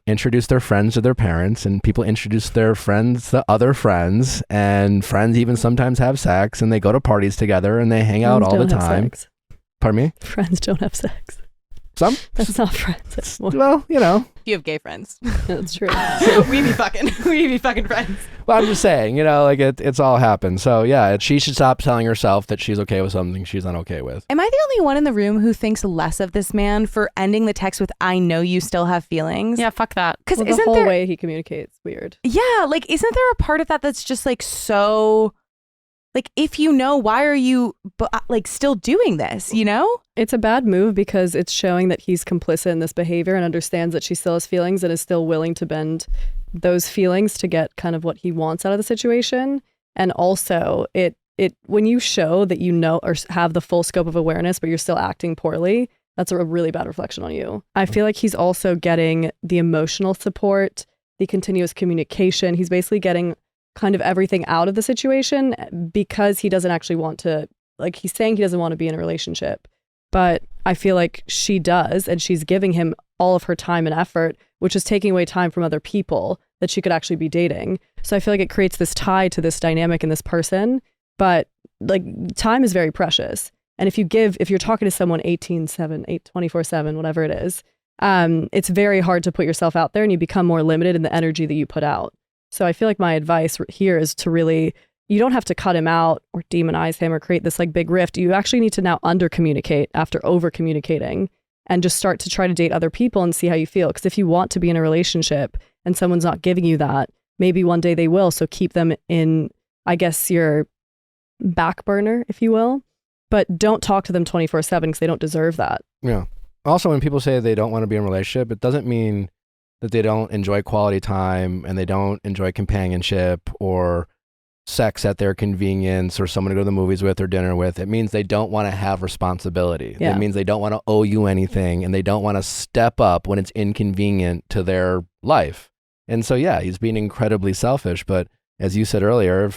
introduce their friends to their parents, and people introduce their friends to other friends, and friends even sometimes have sex, and they go to parties together and they hang out all the time. Sex. Pardon me? Friends don't have sex. Some? That's not friends. Well, You have gay friends. That's true. We be fucking friends. Well, I'm just saying, it's all happened. So yeah, she should stop telling herself that she's okay with something she's not okay with. Am I the only one in the room who thinks less of this man for ending the text with, I know you still have feelings? Yeah, fuck that. Because the whole way he communicates weird. Yeah, like isn't there a part of that that's just like so, like if why are you like still doing this, It's a bad move because it's showing that he's complicit in this behavior and understands that she still has feelings and is still willing to bend those feelings to get kind of what he wants out of the situation. And also it when you show that or have the full scope of awareness, but you're still acting poorly, that's a really bad reflection on you. I feel like he's also getting the emotional support, the continuous communication. He's basically getting kind of everything out of the situation because he doesn't actually want to, like he's saying he doesn't want to be in a relationship, but I feel like she does, and she's giving him all of her time and effort, which is taking away time from other people that she could actually be dating. So I feel like it creates this tie to this dynamic in this person, but like time is very precious. And if you're talking to someone 24/7, whatever it is, it's very hard to put yourself out there and you become more limited in the energy that you put out. So I feel like my advice here is to really, you don't have to cut him out or demonize him or create this like big rift. You actually need to now under communicate after over communicating and just start to try to date other people and see how you feel. Because if you want to be in a relationship and someone's not giving you that, maybe one day they will. So keep them in, I guess, your back burner, if you will. But don't talk to them 24/7 because they don't deserve that. Yeah. Also, when people say they don't want to be in a relationship, it doesn't mean that they don't enjoy quality time and they don't enjoy companionship or sex at their convenience or someone to go to the movies with or dinner with. It means they don't want to have responsibility. Yeah. It means they don't want to owe you anything and they don't want to step up when it's inconvenient to their life. And so, yeah, he's being incredibly selfish. But as you said earlier,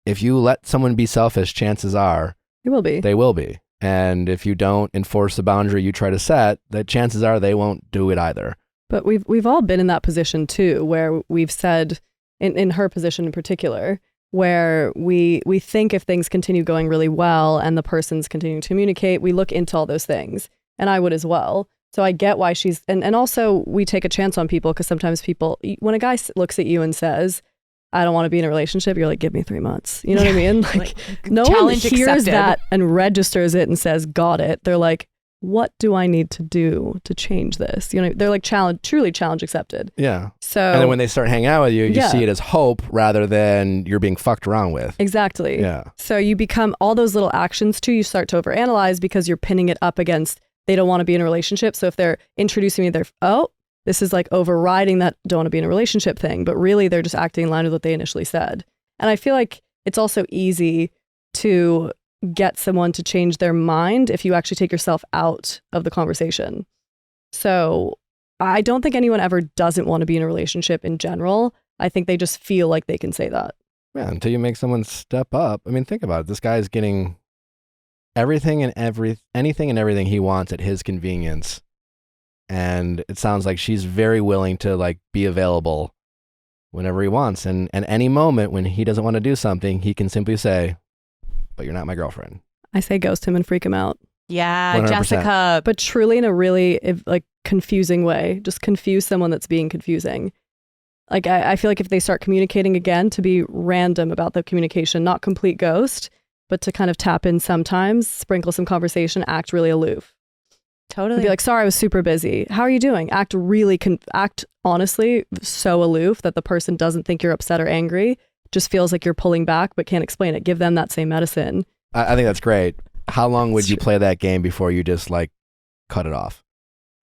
if you let someone be selfish, chances are They will be. They will be. And if you don't enforce the boundary you try to set, the chances are they won't do it either. But we've all been in that position too, where we've said, in her position in particular, where we think if things continue going really well and the person's continuing to communicate, we look into all those things. And I would as well. So I get why she's, and also we take a chance on people because sometimes people, when a guy looks at you and says, I don't want to be in a relationship, you're like, give me 3 months. You know what I mean? Like no one hears accepted. that and registers it and says, got it. They're like, what do I need to do to change this? You know, they're like truly challenge accepted. Yeah. So, and then when they start hanging out with you, you see it as hope rather than you're being fucked around with. Exactly. Yeah. So you become all those little actions too, you start to overanalyze because you're pinning it up against, they don't want to be in a relationship. So if they're introducing me, this is like overriding that don't want to be in a relationship thing, but really they're just acting in line with what they initially said. And I feel like it's also easy to get someone to change their mind if you actually take yourself out of the conversation. So I don't think anyone ever doesn't want to be in a relationship in general. I think they just feel like they can say that. Yeah, until you make someone step up. I mean, think about it. This guy is getting anything and everything he wants at his convenience. And it sounds like she's very willing to like be available whenever he wants. And at any moment when he doesn't want to do something, he can simply say, but you're not my girlfriend. I say ghost him and freak him out. Yeah, 100%. Jessica. But truly in a really like confusing way. Just confuse someone that's being confusing. Like I feel like if they start communicating again, to be random about the communication, not complete ghost, but to kind of tap in sometimes, sprinkle some conversation, act really aloof. Totally. Be like, sorry, I was super busy. How are you doing? Act honestly so aloof that the person doesn't think you're upset or angry, just feels like you're pulling back but can't explain it. Give them that same medicine. I think that's great. How long would you play that game before you just like cut it off?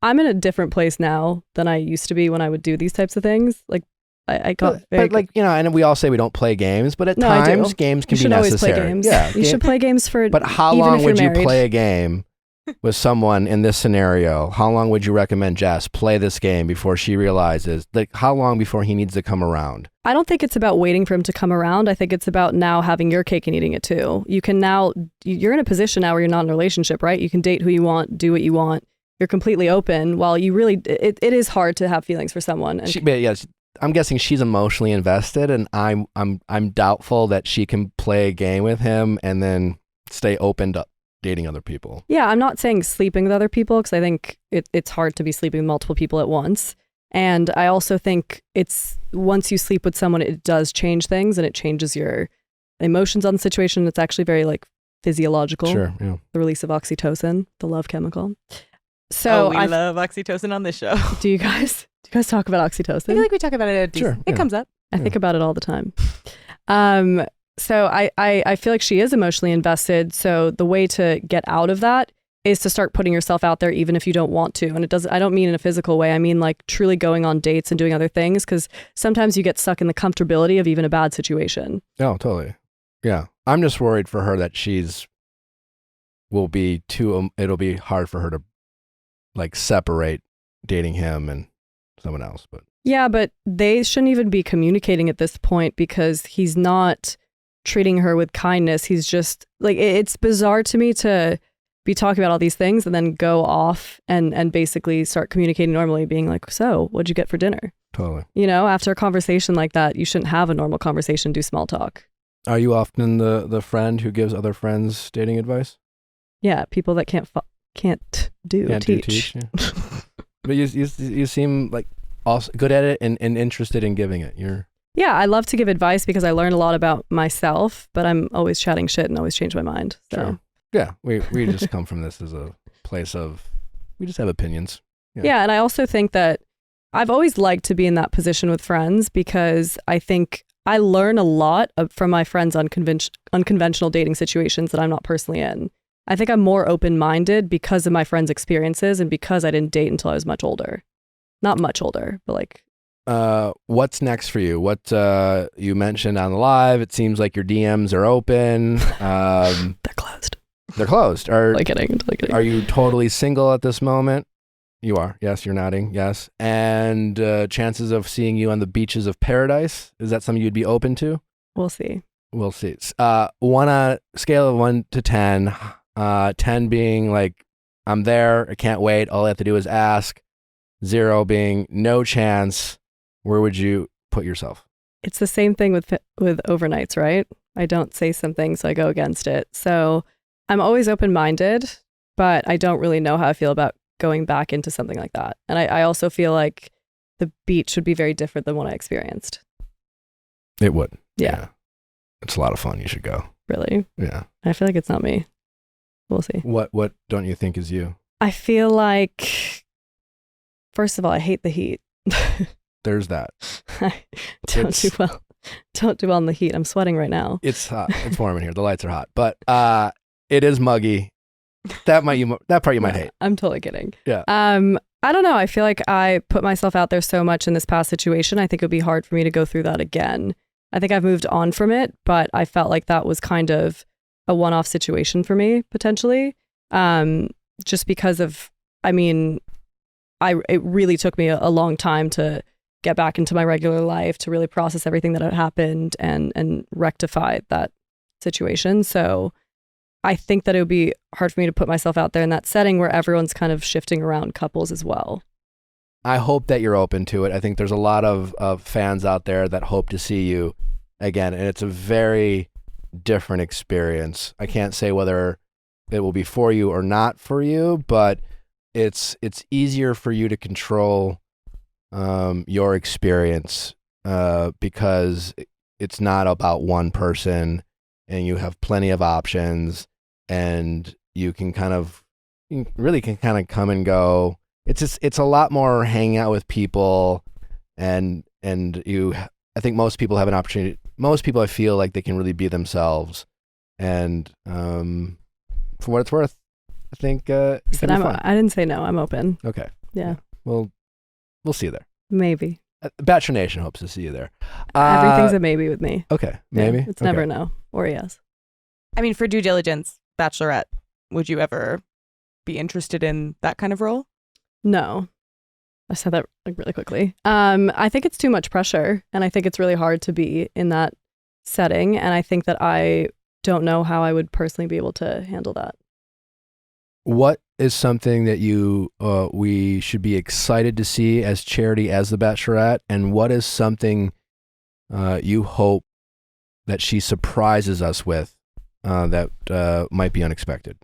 I'm in a different place now than I used to be when I would do these types of things. Like I got very but like, you know, and we all say we don't play games, but at No, I do. times games can You be should always necessary. play games. Yeah, You should play games for. But how even long if you're would you married. play a game with someone in this scenario? How long would you recommend Jess play this game before she realizes, like, how long before he needs to come around? I don't think it's about waiting for him to come around. I think it's about now having your cake and eating it too. You can now, you're in a position now where you're not in a relationship, right? You can date who you want, do what you want. You're completely open. While you really, it is hard to have feelings for someone. And But yes, I'm guessing she's emotionally invested, and I'm doubtful that she can play a game with him and then stay open to dating other people. yeah, I'm not saying sleeping with other people because I think it's hard to be sleeping with multiple people at once. And I also think it's once you sleep with someone, it does change things and it changes your emotions on the situation. It's actually very like physiological. Sure, yeah. The release of oxytocin, the love chemical. So we love oxytocin on this show. do you guys talk about I oxytocin? feel like we talk about it. Sure, It yeah. comes up. I think about it all the time. So I feel like she is emotionally invested. So the way to get out of that is to start putting yourself out there, even if you don't want to. And I don't mean in a physical way. I mean like truly going on dates and doing other things, because sometimes you get stuck in the comfortability of even a bad situation. No, totally. Yeah. I'm just worried for her that it'll be hard for her to like separate dating him and someone else. But Yeah, but they shouldn't even be communicating at this point because he's not treating her with kindness. He's just like, it's bizarre to me to be talking about all these things and then go off and basically start communicating normally, being like, so what'd you get for dinner? totally. You know, after a conversation like that, you shouldn't have a normal conversation, do small talk. Are you often the friend who gives other friends dating advice? Yeah, people that can't teach. Yeah. But you seem like also good at it and interested in giving it. Yeah, I love to give advice because I learn a lot about myself, but I'm always chatting shit and always change my mind. So. Sure. Yeah, we just come from this as a place of, we just have opinions. Yeah, and I also think that I've always liked to be in that position with friends because I think I learn a lot from my friends' unconventional dating situations that I'm not personally in. I think I'm more open-minded because of my friends' experiences and because I didn't date until I was much older. Not much older, but like... What's next for you? What you mentioned on the live, it seems like your DMs are open. They're closed. They're closed. Totally kidding. Are you totally single at this moment? You are. Yes, you're nodding. Yes. And chances of seeing you on the beaches of paradise, is that something you'd be open to? We'll see. We'll see. On a scale of 1 to 10, 10 being like, I'm there, I can't wait, all I have to do is ask. 0 being no chance. Where would you put yourself? It's the same thing with overnights, right? I don't say something, so I go against it. So I'm always open-minded, but I don't really know how I feel about going back into something like that. And I also feel like the beach would be very different than what I experienced. It would. Yeah. It's a lot of fun. You should go. Really? Yeah. I feel like it's not me. We'll see. What don't you think is you? I feel like, first of all, I hate the heat. There's that. I don't do well in the heat. I'm sweating right now. It's hot. It's warm in here. The lights are hot, but it is muggy. That part you might hate. I'm totally kidding. Yeah. I don't know. I feel like I put myself out there so much in this past situation. I think it would be hard for me to go through that again. I think I've moved on from it, but I felt like that was kind of a one-off situation for me potentially. Just because of, I mean, it really took me a long time to get back into my regular life, to really process everything that had happened and rectify that situation. So I think that it would be hard for me to put myself out there in that setting where everyone's kind of shifting around couples as well. I hope that you're open to it. I think there's a lot of fans out there that hope to see you again, and it's a very different experience. I can't say whether it will be for you or not for you, but it's easier for you to control your experience because it's not about one person, and you have plenty of options, and you can kind of come and go. It's a lot more hanging out with people, and I think most people have an opportunity. Most people, I feel like they can really be themselves, and for what it's worth, I think it could be fun. I didn't say no. I'm open. Okay. Yeah. Well, we'll see you there. Maybe. Bachelor Nation hopes to see you there. Everything's a maybe with me. Okay. Maybe. Yeah, it's never no or yes. I mean, for due diligence, Bachelorette, would you ever be interested in that kind of role? No. I said that like really quickly. I think it's too much pressure, and I think it's really hard to be in that setting, and I think that I don't know how I would personally be able to handle that. What is something that we should be excited to see as Charity as the Bachelorette, and what is something you hope that she surprises us with that might be unexpected?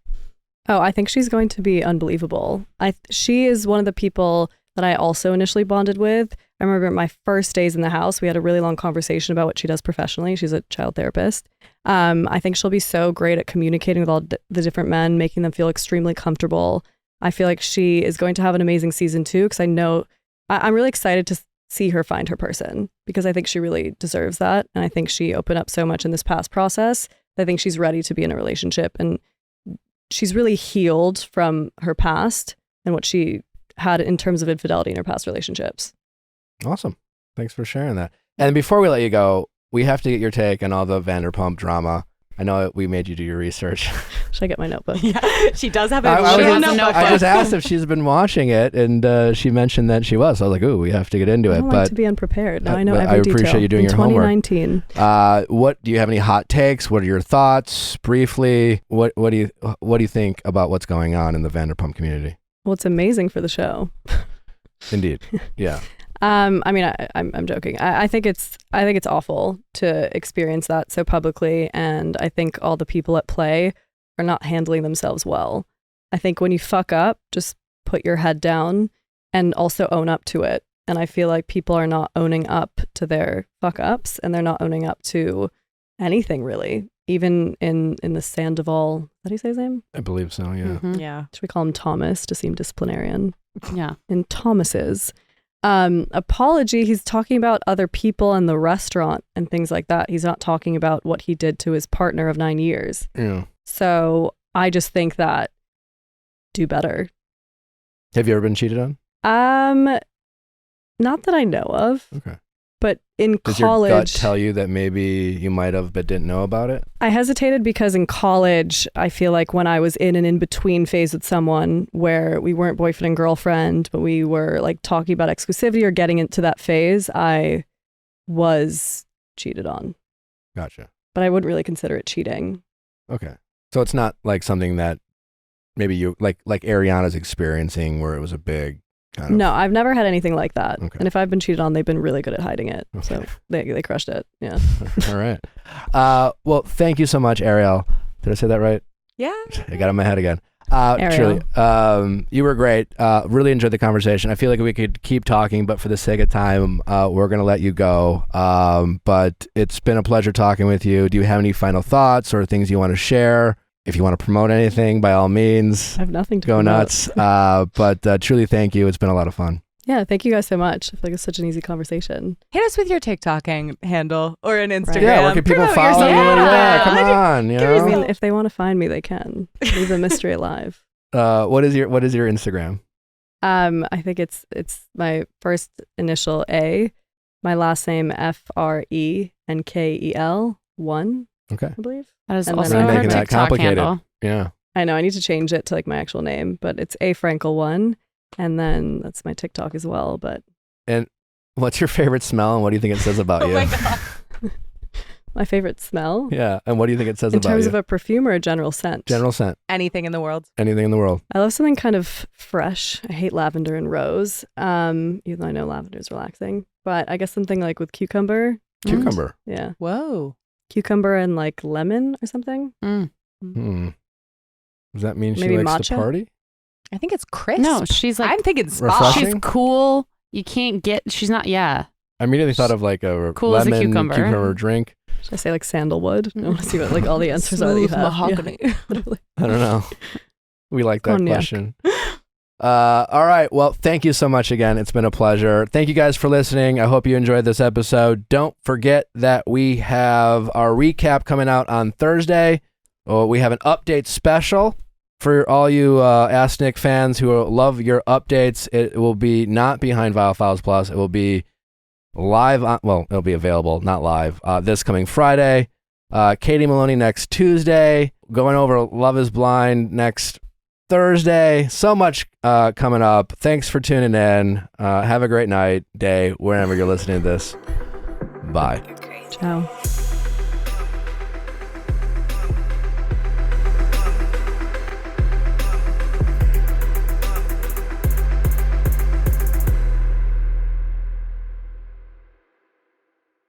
Oh, I think she's going to be unbelievable. She is one of the people that I also initially bonded with. I remember my first days in the house, we had a really long conversation about what she does professionally. She's a child therapist. I think she'll be so great at communicating with all the different men, making them feel extremely comfortable. I feel like she is going to have an amazing season 2 because I know I'm really excited to see her find her person because I think she really deserves that. And I think she opened up so much in this past process. I think she's ready to be in a relationship, and she's really healed from her past and what she had in terms of infidelity in her past relationships. Awesome. Thanks for sharing that. And before we let you go, we have to get your take on all the Vanderpump drama. I know we made you do your research. Should I get my notebook? Yeah, she does have a notebook. I just asked if she's been watching it, and she mentioned that she was. So I was like, ooh, we have to get into it. I don't like to be unprepared. Now I know every I detail. appreciate you doing your homework. 2019. What do you have any hot takes? What are your thoughts? Briefly, what do you think about what's going on in the Vanderpump community? Well, it's amazing for the show. Indeed. Yeah. I mean, I'm joking. I think it's awful to experience that so publicly, and I think all the people at play are not handling themselves well. I think when you fuck up, just put your head down and also own up to it. And I feel like people are not owning up to their fuck ups, and they're not owning up to anything really. Even in the Sandoval, how do you say his name? I believe so. Yeah. Mm-hmm. Yeah. Should we call him Thomas to seem disciplinarian? Yeah. In Thomas's apology, he's talking about other people in the restaurant and things like that. He's not talking about what he did to his partner of 9 years. Yeah. So I just think that do better. Have you ever been cheated on? Not that I know of. Okay. But in Does college, your gut tell you that maybe you might have but didn't know about it? I hesitated because in college, I feel like when I was in an in-between phase with someone where we weren't boyfriend and girlfriend, but we were like talking about exclusivity or getting into that phase, I was cheated on. Gotcha. But I wouldn't really consider it cheating. Okay. So it's not like something that maybe you like Ariana's experiencing where it was a big kind of... No, I've never had anything like that. Okay. And if I've been cheated on, they've been really good at hiding it. Okay. So they crushed it. Yeah. All right. Well, thank you so much, Ariel. Did I say that right? Yeah. I got it in my head again. Ariel. Truly, you were great. Really enjoyed the conversation. I feel like we could keep talking, but for the sake of time, we're going to let you go. But it's been a pleasure talking with you. Do you have any final thoughts or things you want to share? If you want to promote anything, by all means, I have nothing to go promote. nuts. But truly, thank you. It's been a lot of fun. Yeah, thank you guys so much. I feel like it's such an easy conversation. Hit us with your TikTok handle or an Instagram. Yeah, where can people Promote follow you? yourself. Yeah, come on. You I mean, know? if they want to find me, they can. Leave the mystery alive. What is your Instagram? I think it's my first initial A, my last name Frenkel 1. Okay. I believe. That is And also then Really her making that TikTok complicated. handle. Yeah. I know I need to change it to like my actual name, but it's A Frankel 1, and then that's my TikTok as well. But And what's your favorite smell, and what do you think it says about Oh you? my God. my favorite smell Yeah. And what do you think it says in about terms you? of a perfume or a general scent. General scent. Anything in the world. Anything in the world. I love something kind of fresh. I hate lavender and rose, even though I know lavender is relaxing. But I guess something like with cucumber. Cucumber. Yeah, Whoa. cucumber and like lemon or something. Hmm. Does that mean she Maybe likes to matcha? party? I think it's crisp. No, she's like, I'm thinking spa. Refreshing? she's cool. You can't get, she's not, yeah. I immediately thought of like a Cool as a lemon cucumber. drink. Should I say like sandalwood? I want to see what like all the answers are that you Smooth have. mahogany. Yeah, literally. I don't know. We like that Cognac. question. All right. Well, thank you so much again. It's been a pleasure. Thank you guys for listening. I hope you enjoyed this episode. Don't forget that we have our recap coming out on Thursday. Oh, we have an update special for all you Ask Nick fans who love your updates. It will be not behind Viall Files Plus. It will be live on, well, it'll be available, not live, this coming Friday. Katie Maloney next Tuesday. Going over Love is Blind next Thursday. So much coming up. Thanks for tuning in. Have a great night, day, wherever you're listening to this. Bye. Ciao.